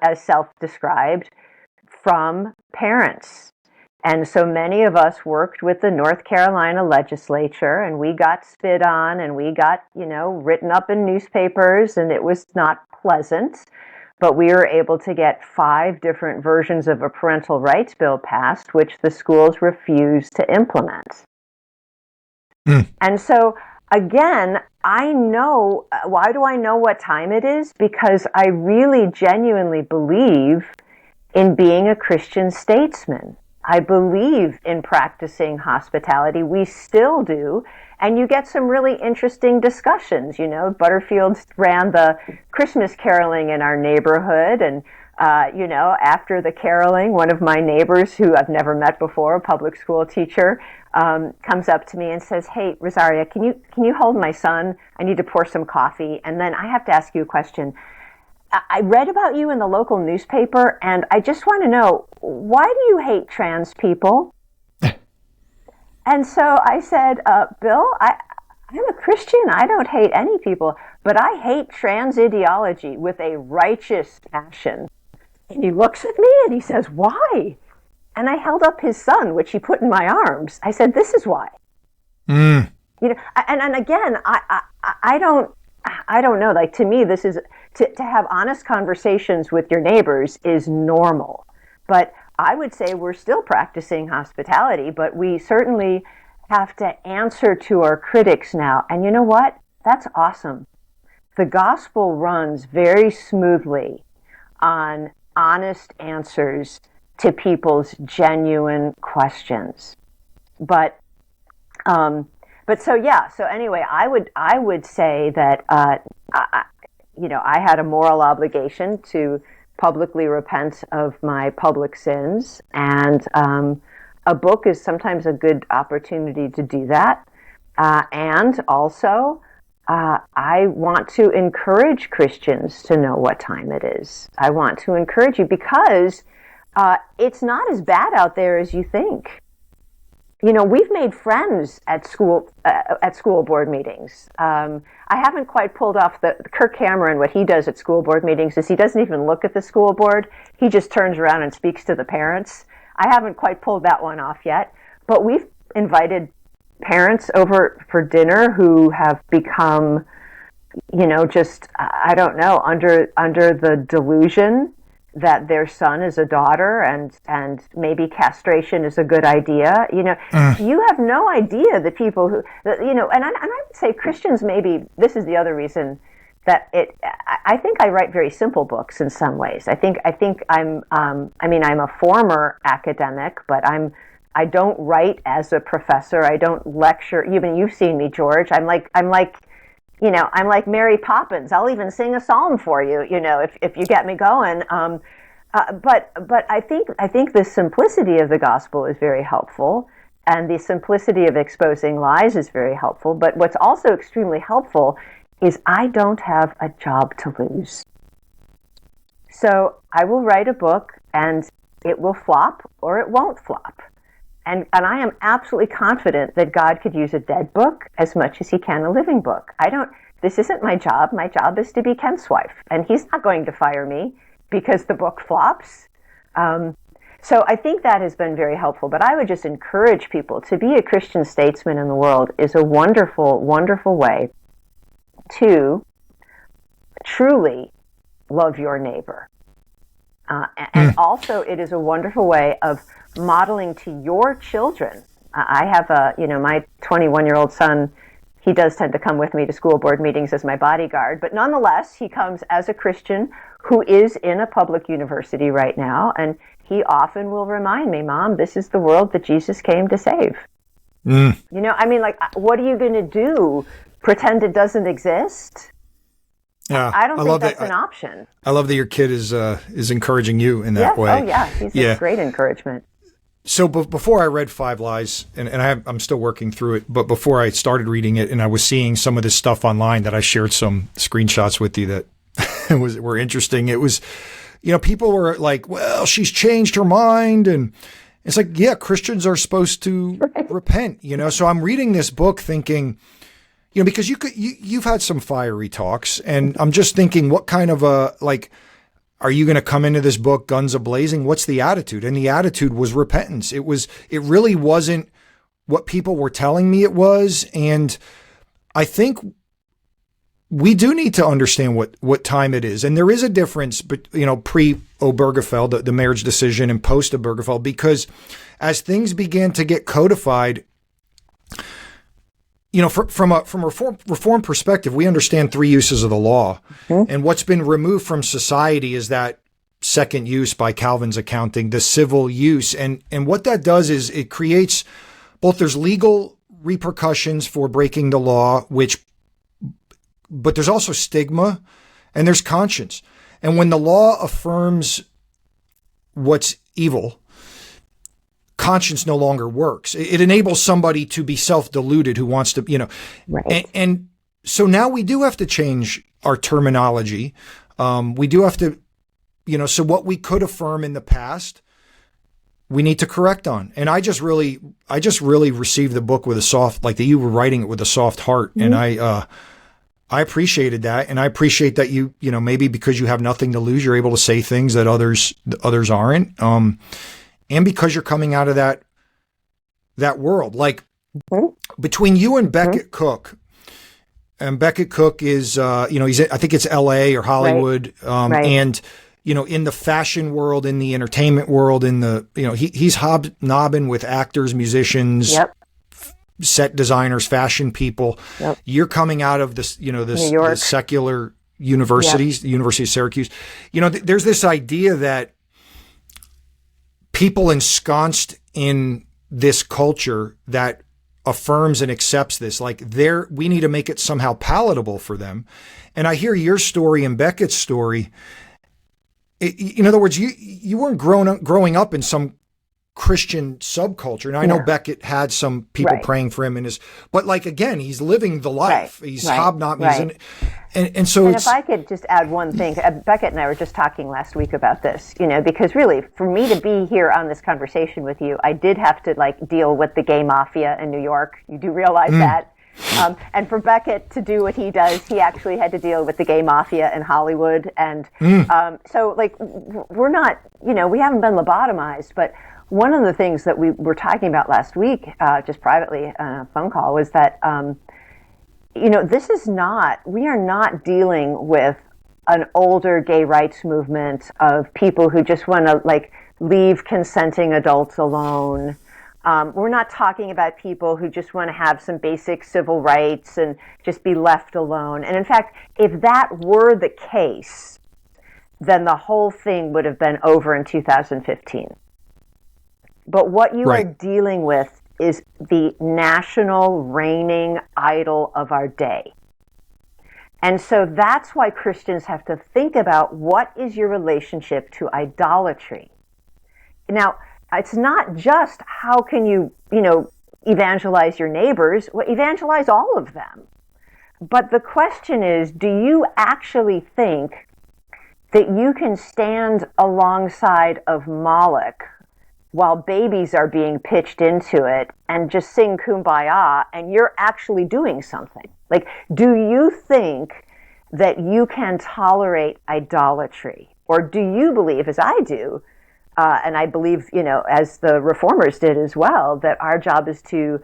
as self-described, from parents. And so many of us worked with the North Carolina legislature, and we got spit on, and we got, written up in newspapers, and it was not pleasant. But we were able to get 5 different versions of a parental rights bill passed, which the schools refused to implement. And so, again, I know, why do I know what time it is? Because I really genuinely believe in being a Christian statesman. I believe in practicing hospitality. We still do. And you get some really interesting discussions. Butterfield ran the Christmas caroling in our neighborhood. And, after the caroling, one of my neighbors who I've never met before, a public school teacher, comes up to me and says, hey, Rosaria, can you hold my son? I need to pour some coffee. And then I have to ask you a question. I read about you in the local newspaper, and I just want to know, why do you hate trans people? And so I said, Bill, I'm a Christian. I don't hate any people, but I hate trans ideology with a righteous passion. And he looks at me and he says, why? And I held up his son, which he put in my arms. I said, this is why. And again, I don't know. Like, to me, this is to have honest conversations with your neighbors is normal. But I would say we're still practicing hospitality, but we certainly have to answer to our critics now. And you know what? That's awesome. The gospel runs very smoothly on honest answers to people's genuine questions. But so anyway, I would say that I had a moral obligation to publicly repent of my public sins, and a book is sometimes a good opportunity to do that. And also, I want to encourage Christians to know what time it is. I want to encourage you because it's not as bad out there as you think. We've made friends at school board meetings. I haven't quite pulled off the Kirk Cameron. What he does at school board meetings is he doesn't even look at the school board. He just turns around and speaks to the parents. I haven't quite pulled that one off yet. But we've invited parents over for dinner who have become, just, I don't know, under the delusion that their son is a daughter and maybe castration is a good idea. You have no idea the people who, and I would say Christians, maybe this is the other reason that I think I write very simple books in some ways. I think I'm a former academic, but I don't write as a professor. I don't lecture. Even you've seen me, George. I'm like Mary Poppins. I'll even sing a psalm for you, if you get me going. But I think the simplicity of the gospel is very helpful. And the simplicity of exposing lies is very helpful. But what's also extremely helpful is I don't have a job to lose. So I will write a book and it will flop or it won't flop. And I am absolutely confident that God could use a dead book as much as he can a living book. This isn't my job. My job is to be Kent's wife. And he's not going to fire me because the book flops. So I think that has been very helpful. But I would just encourage people to be a Christian statesman in the world is a wonderful, wonderful way to truly love your neighbor. And also it is a wonderful way of modeling to your children. I have my 21-year-old son, he does tend to come with me to school board meetings as my bodyguard, but nonetheless, he comes as a Christian who is in a public university right now, and he often will remind me, Mom, this is the world that Jesus came to save. What are you going to do? Pretend it doesn't exist? Yeah, I don't think that's an option. I love that your kid is encouraging you in that way. Oh, yeah. He's a great encouragement. So before I read Five Lies, and I'm still working through it, but before I started reading it and I was seeing some of this stuff online that I shared some screenshots with you that were interesting. It was, people were like, well, she's changed her mind. And it's like, yeah, Christians are supposed to repent, So I'm reading this book thinking, because you've had some fiery talks, and I'm just thinking, what kind of are you going to come into this book guns a-blazing? What's the attitude? And the attitude was repentance. It really wasn't what people were telling me it was. And I think we do need to understand what time it is. And there is a difference, but pre-Obergefell, the marriage decision, and post-Obergefell, because as things began to get codified, from a reform perspective, we understand three uses of the law. Mm-hmm. And what's been removed from society is that second use, by Calvin's accounting, the civil use. And what that does is it creates both, there's legal repercussions for breaking the law, but there's also stigma and there's conscience. And when the law affirms what's evil, conscience no longer works. It enables somebody to be self-deluded who wants to, right. And so now we do have to change our terminology. We do have to, so what we could affirm in the past, we need to correct on. And I just really received the book with a soft, like that you were writing it with a soft heart. Mm-hmm. And I appreciated that. And I appreciate that you maybe because you have nothing to lose, you're able to say things that others aren't. And because you're coming out of that world, like between you and Beckett Cook, and Beckett Cook is, I think it's LA or Hollywood. Right. And, in the fashion world, in the entertainment world, he's hobnobbing with actors, musicians, yep. Set designers, fashion people. Yep. You're coming out of this, this secular universities, yep. The University of Syracuse. There's this idea that people ensconced in this culture that affirms and accepts this, we need to make it somehow palatable for them. And I hear your story and Beckett's story. In other words, you weren't growing up in some Christian subculture. And I know Beckett had some people praying for him but again, he's living the life. Right. He's hobnobbing. Right. And so if I could just add one thing, Beckett and I were just talking last week about this, because really for me to be here on this conversation with you, I did have to deal with the Gay Mafia in New York. You do realize that. And for Beckett to do what he does, he actually had to deal with the Gay Mafia in Hollywood. And so we're not, we haven't been lobotomized, but one of the things that we were talking about last week, just privately on a phone call, was that, we are not dealing with an older gay rights movement of people who just want to leave consenting adults alone. We're not talking about people who just want to have some basic civil rights and just be left alone. And in fact, if that were the case, then the whole thing would have been over in 2015. But what you are dealing with is the national reigning idol of our day. And so that's why Christians have to think about what is your relationship to idolatry. Now, it's not just how can you, evangelize your neighbors. Well, evangelize all of them. But the question is, do you actually think that you can stand alongside of Moloch while babies are being pitched into it and just sing Kumbaya, and you're actually doing something? Like, do you think that you can tolerate idolatry? Or do you believe, as I do, and I believe, as the reformers did as well, that our job is to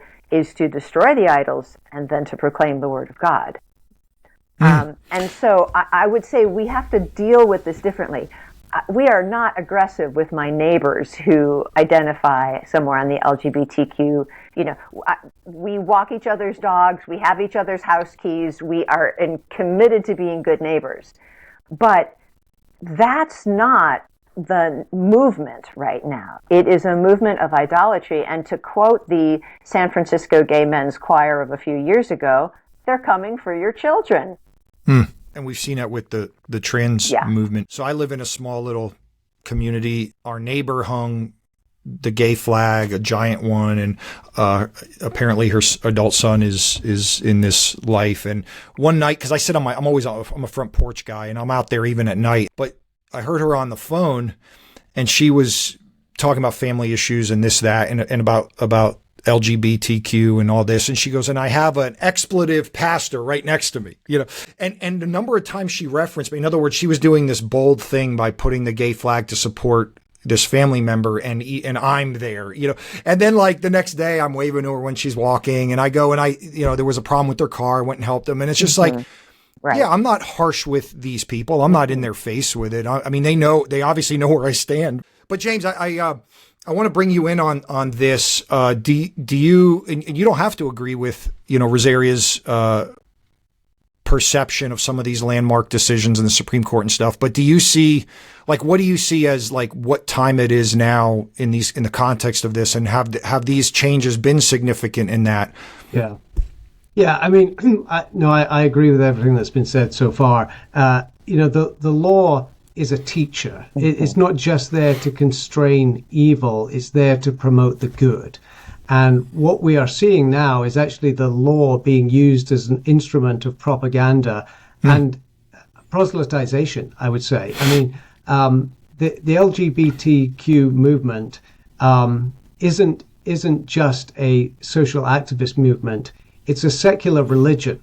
destroy the idols and then to proclaim the word of God? And so I would say we have to deal with this differently. We are not aggressive with my neighbors who identify somewhere on the LGBTQ. We walk each other's dogs. We have each other's house keys. We are committed to being good neighbors. But that's not the movement right now. It is a movement of idolatry. And to quote the San Francisco Gay Men's Choir of a few years ago, they're coming for your children. And we've seen that with the trans movement. So I live in a small little community. Our neighbor hung the gay flag, a giant one, and apparently her adult son is in this life. And one night, because I sit I'm a front porch guy, and I'm out there even at night. But I heard her on the phone, and she was talking about family issues and this, that, and about LGBTQ and all this. And she goes, and I have an expletive pastor right next to me, and the number of times she referenced me. In other words, she was doing this bold thing by putting the gay flag to support this family member, and I'm there, and then like the next day I'm waving to her when she's walking, and I go and there was a problem with their car. I went and helped them. And it's just like, right. Yeah, I'm not harsh with these people. I'm not in their face with it. I mean, they obviously know where I stand. But James, I want to bring you in on this. Do you, and you don't have to agree with, Rosaria's perception of some of these landmark decisions in the Supreme Court and stuff, but do you see, what do you see as what time it is now in the context of this, and have these changes been significant in that? Yeah. Yeah, I mean, I agree with everything that's been said so far. The law is a teacher. It's not just there to constrain evil, it's there to promote the good. And what we are seeing now is actually the law being used as an instrument of propaganda and proselytization, I would say. I mean, the LGBTQ movement isn't just a social activist movement. It's a secular religion.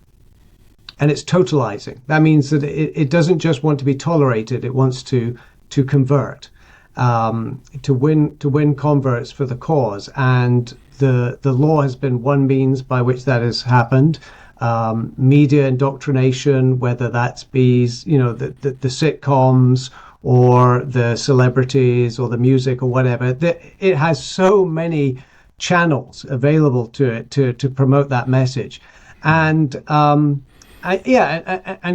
And it's totalizing. That means that it doesn't just want to be tolerated; it wants to convert, to win converts for the cause. And the law has been one means by which that has happened. Media indoctrination, whether that's the sitcoms or the celebrities or the music or whatever, it has so many channels available to it to promote that message, and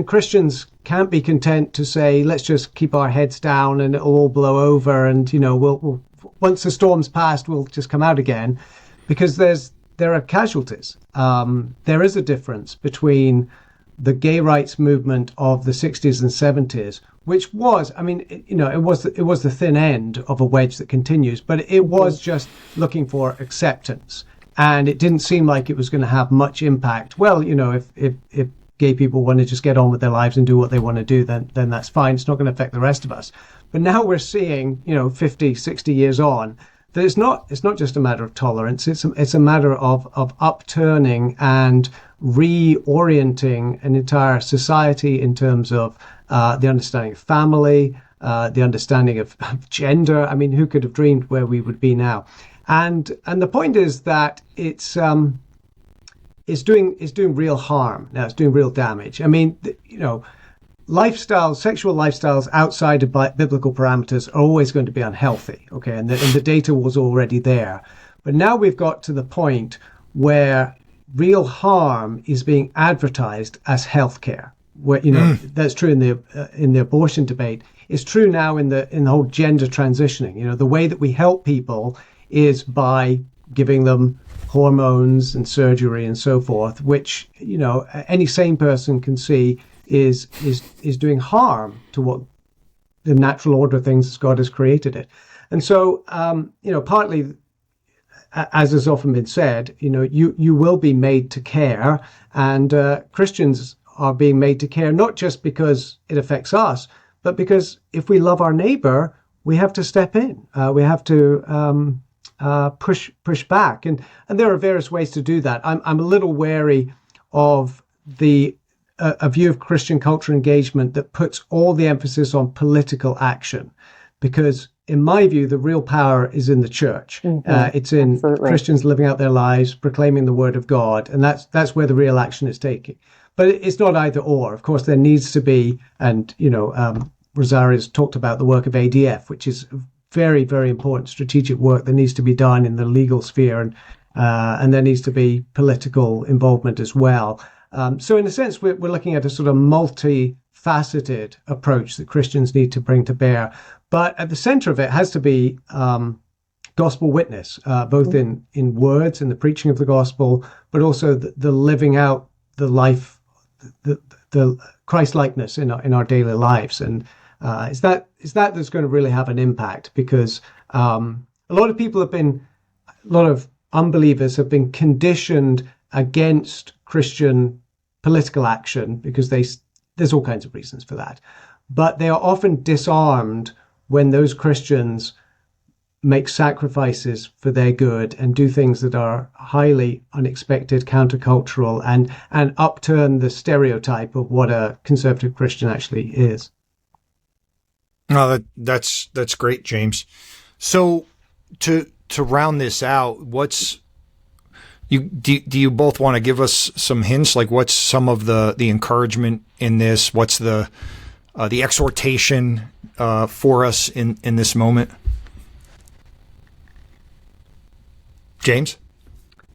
Christians can't be content to say, let's just keep our heads down and it'll all blow over, and we'll once the storm's passed, we'll just come out again, because there are casualties. There is a difference between the gay rights movement of the 60s and 70s, which was, it was the thin end of a wedge that continues, but it was just looking for acceptance, and it didn't seem like it was going to have much impact. Well, if gay people want to just get on with their lives and do what they want to do, then that's fine. It's not going to affect the rest of us. But now we're seeing, 50, 60 years on, that it's not just a matter of tolerance. It's a matter of upturning and reorienting an entire society in terms of the understanding of family, the understanding of gender. I mean, who could have dreamed where we would be now? And the point is that it's doing real harm. Now, it's doing real damage. I mean, sexual lifestyles outside of biblical parameters are always going to be unhealthy. Okay, and the data was already there. But now we've got to the point where real harm is being advertised as healthcare. Where that's true in the abortion debate. It's true now in the whole gender transitioning. The way that we help people is by giving them hormones and surgery and so forth, which any sane person can see is doing harm to what the natural order of things as God has created it. And so partly, as has often been said, you will be made to care, and Christians are being made to care not just because it affects us, but because if we love our neighbor, we have to step in. We have to push back, and there are various ways to do that. I'm a little wary of a view of Christian culture engagement that puts all the emphasis on political action, because in my view, the real power is in the church. It's in Absolutely. Christians living out their lives, proclaiming the word of God, and that's where the real action is taking. But it's not either or. Of course, there needs to be, and Rosaria's talked about the work of ADF, which is very, very important strategic work that needs to be done in the legal sphere, and there needs to be political involvement as well. So in a sense, we're looking at a sort of multifaceted approach that Christians need to bring to bear. But at the center of it has to be gospel witness, both in words, in the preaching of the gospel, but also the living out the life, the Christ-likeness in our daily lives. And is that that's going to really have an impact, because a lot of unbelievers have been conditioned against Christian political action because there's all kinds of reasons for that. But they are often disarmed when those Christians make sacrifices for their good and do things that are highly unexpected, countercultural, and upturn the stereotype of what a conservative Christian actually is. No, that's great, James. So to round this out, do you both want to give us some hints? Like, what's some of the encouragement in this? What's the exhortation for us in this moment? James?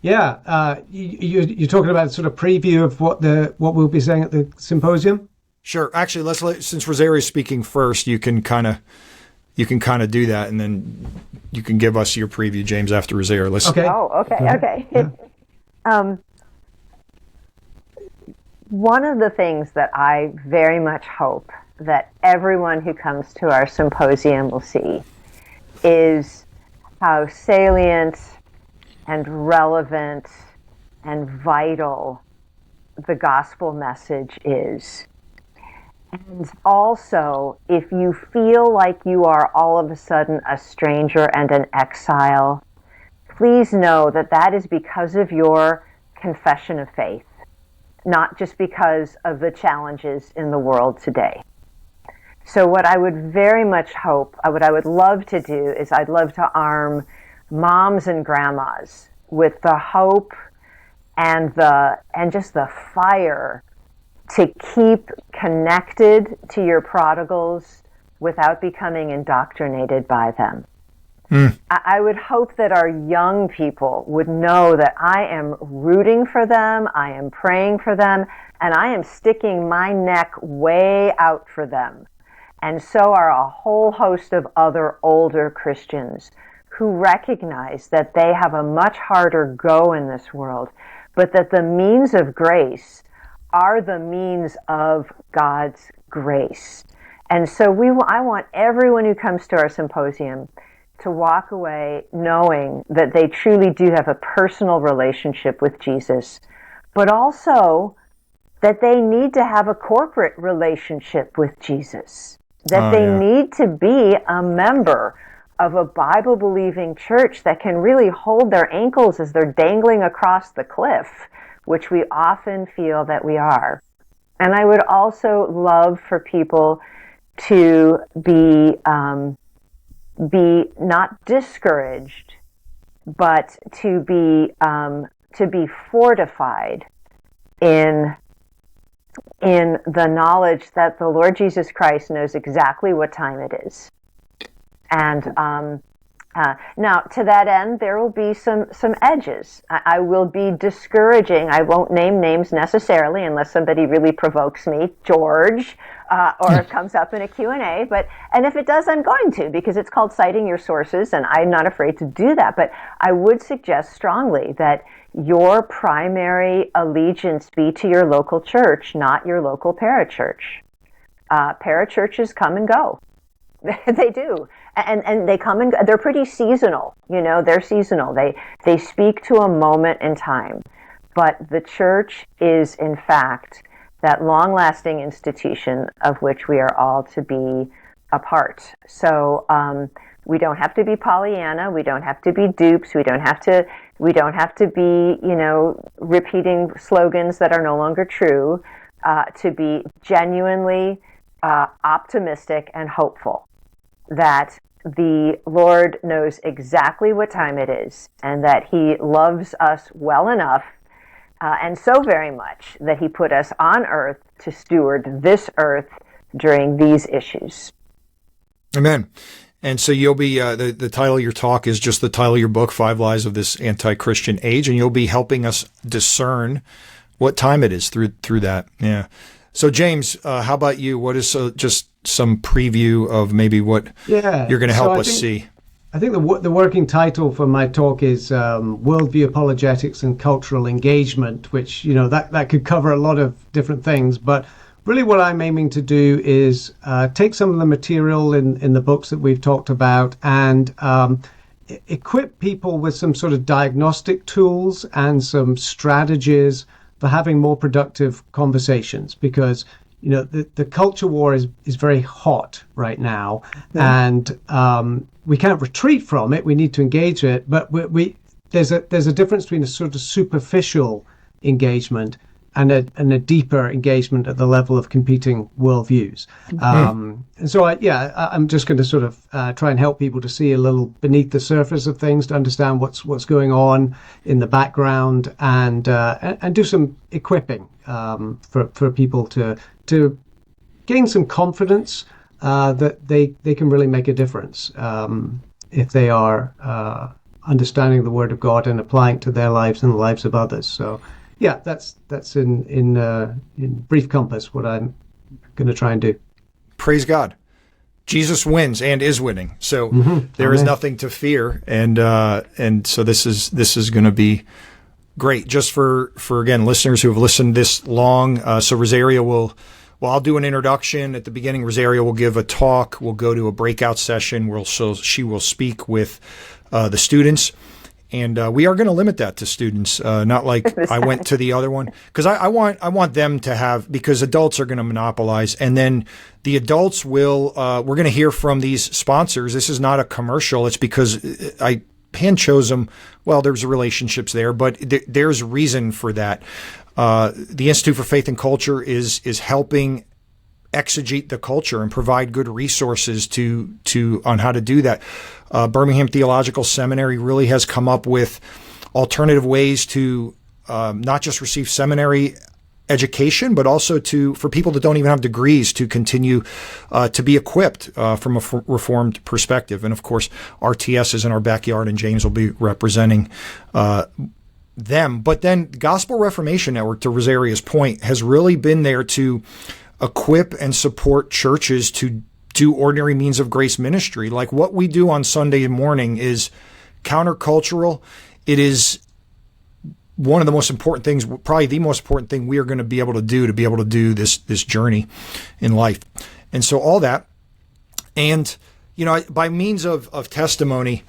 Yeah, you're talking about sort of preview of what we'll be saying at the symposium. Sure. Actually, since Rosaria's speaking first, you can kind of do that, and then you can give us your preview, James, after Rosaria. Okay. Oh, okay. Yeah. One of the things that I very much hope that everyone who comes to our symposium will see is how salient and relevant and vital the gospel message is. And also, if you feel like you are all of a sudden a stranger and an exile, please know that that is because of your confession of faith, not just because of the challenges in the world today. So what I would very much hope, what I would love to do is I'd love to arm moms and grandmas with the hope and just the fire to keep connected to your prodigals without becoming indoctrinated by them. I would hope that our young people would know that I am rooting for them, I am praying for them, and I am sticking my neck way out for them. And so are a whole host of other older Christians who recognize that they have a much harder go in this world, but that the means of grace are the means of God's grace. And so I want everyone who comes to our symposium to walk away knowing that they truly do have a personal relationship with Jesus, but also that they need to have a corporate relationship with Jesus, that they need to be a member of a Bible-believing church that can really hold their ankles as they're dangling across the cliff, which we often feel that we are. And I would also love for people to be not discouraged, but to be fortified in the knowledge that the Lord Jesus Christ knows exactly what time it is. And now, to that end, there will be some edges. I will be discouraging. I won't name names necessarily unless somebody really provokes me, George, or it comes up in a Q&A. And if it does, I'm going to, because it's called citing your sources, and I'm not afraid to do that. But I would suggest strongly that your primary allegiance be to your local church, not your local parachurch. Parachurches come and go. They do. and they come and they're pretty seasonal. They're seasonal. They speak to a moment in time. But the church is, in fact, that long-lasting institution of which we are all to be a part. So we don't have to be Pollyanna. We don't have to be dupes. We don't have to be, repeating slogans that are no longer true. To be genuinely optimistic and hopeful that the Lord knows exactly what time it is, and that He loves us well enough and so very much that He put us on earth to steward this earth during these issues. Amen. And so you'll be, the title of your talk is just the title of your book, 5 Lies of This Anti-Christian Age, and you'll be helping us discern what time it is through that. Yeah. So James, how about you? What is just some preview of maybe what you're going to help us see? I think the working title for my talk is Worldview Apologetics and Cultural Engagement, which, that could cover a lot of different things. But really what I'm aiming to do is take some of the material in the books that we've talked about and equip people with some sort of diagnostic tools and some strategies for having more productive conversations, because the culture war is very hot right now, and we can't retreat from it. We need to engage it, but there's a difference between a sort of superficial engagement and a deeper engagement at the level of competing worldviews. And so I'm just going to sort of try and help people to see a little beneath the surface of things, to understand what's going on in the background, and do some equipping for people to gain some confidence that they can really make a difference if they are understanding the Word of God and applying it to their lives and the lives of others. So yeah, that's in brief compass what I'm going to try and do. Praise God. Jesus wins and is winning. So there is nothing to fear, and so this is going to be great. Just for again listeners who have listened this long. So Rosaria will. Well, I'll do an introduction at the beginning. Rosaria will give a talk. We'll go to a breakout session where she will speak with the students. And we are going to limit that to students, not like I went to the other one, because I want them to have, because adults are going to monopolize, and then the adults will. We're going to hear from these sponsors. This is not a commercial. It's because I hand chose them. Well, there's relationships there, but there's reason for that. The Institute for Faith and Culture is helping exegete the culture and provide good resources on how to do that. Birmingham Theological Seminary really has come up with alternative ways to not just receive seminary education, but also for people that don't even have degrees to continue to be equipped from a Reformed perspective. And of course, RTS is in our backyard, and James will be representing them. But then Gospel Reformation Network, to Rosaria's point, has really been there to equip and support churches to do ordinary means of grace ministry. Like what we do on Sunday morning is countercultural. It is one of the most important things, probably the most important thing we are going to be able to do this journey in life. And so all that, and by means of testimony,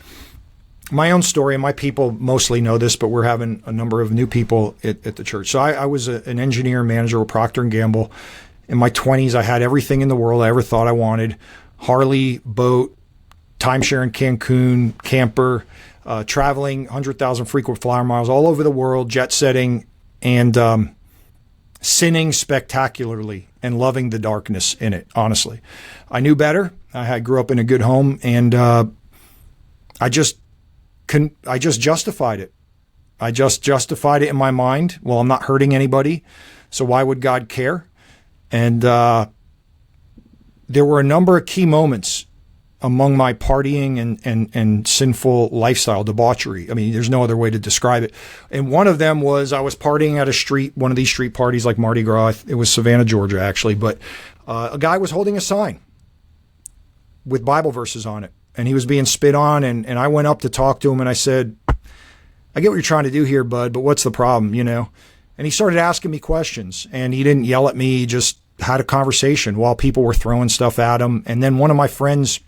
my own story, and my people mostly know this, but we're having a number of new people at the church. So I was an engineer manager with Procter & Gamble. In my 20s, I had everything in the world I ever thought I wanted: Harley, boat, timeshare in Cancun, camper, traveling 100,000 frequent flyer miles all over the world, jet setting, and sinning spectacularly and loving the darkness in it, honestly. I knew better. I grew up in a good home, and I just justified it. I just justified it in my mind. Well, I'm not hurting anybody, so why would God care? And there were a number of key moments among my partying and sinful lifestyle, debauchery. I mean, there's no other way to describe it. And one of them was I was partying at one of these street parties like Mardi Gras. It was Savannah, Georgia, actually. But a guy was holding a sign with Bible verses on it, and he was being spit on. And I went up to talk to him, and I said, I get what you're trying to do here, bud, but what's the problem, And he started asking me questions, and he didn't yell at me. He just had a conversation while people were throwing stuff at him. And then one of my friends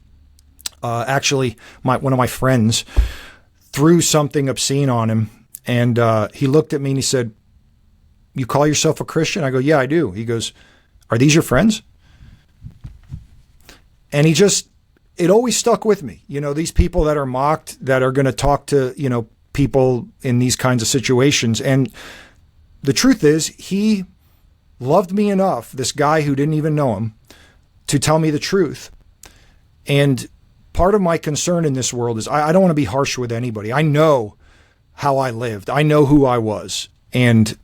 Actually, one of my friends threw something obscene on him, and he looked at me and he said, "You call yourself a Christian?" I go, "Yeah, I do." He goes, "Are these your friends?" And it always stuck with me. These people that are mocked, that are going to talk to, people in these kinds of situations. And the truth is, he loved me enough, this guy who didn't even know him, to tell me the truth. And part of my concern in this world is I don't want to be harsh with anybody. I know how I lived. I know who I was. And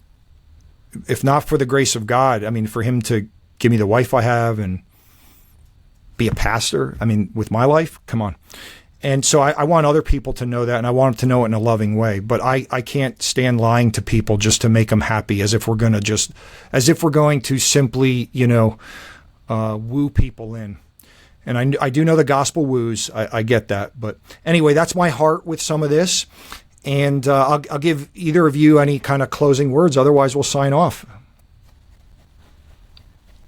if not for the grace of God, for him to give me the wife I have and be a pastor, with my life, come on. And so I want other people to know that, and I want them to know it in a loving way. But I can't stand lying to people just to make them happy, as if we're going to simply, woo people in. And I do know the gospel woos. I get that. But anyway, that's my heart with some of this. And I'll give either of you any kind of closing words. Otherwise, we'll sign off.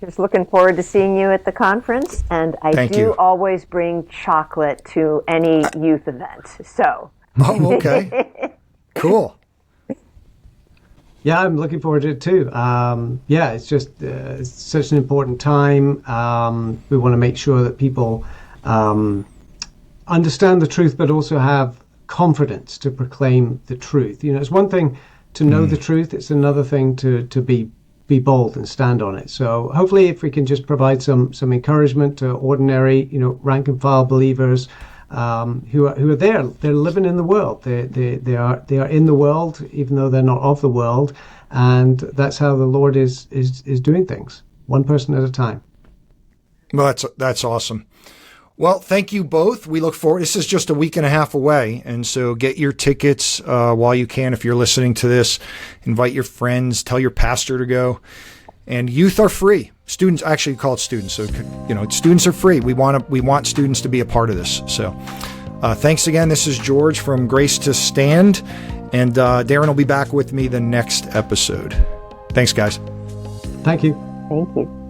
Just looking forward to seeing you at the conference. And I do always bring chocolate to any youth event. So. Oh, okay. Cool. Yeah, I'm looking forward to it too. It's just it's such an important time. We want to make sure that people understand the truth, but also have confidence to proclaim the truth. It's one thing to know the truth. It's another thing to be bold and stand on it. So hopefully, if we can just provide some encouragement to ordinary, rank and file believers who are there, they're living in the world. They are in the world, even though they're not of the world, and that's how the Lord is doing things, one person at a time. Well, that's awesome. Well, thank you both. We look forward. This is just a week and a half away, and so get your tickets while you can. If you're listening to this, invite your friends, tell your pastor to go. And youth are free. Students, actually call it students. So students are free. We want students to be a part of this. So thanks again. This is George from Grace to Stand, and Darren will be back with me the next episode. Thanks, guys. Thank you. Thank you.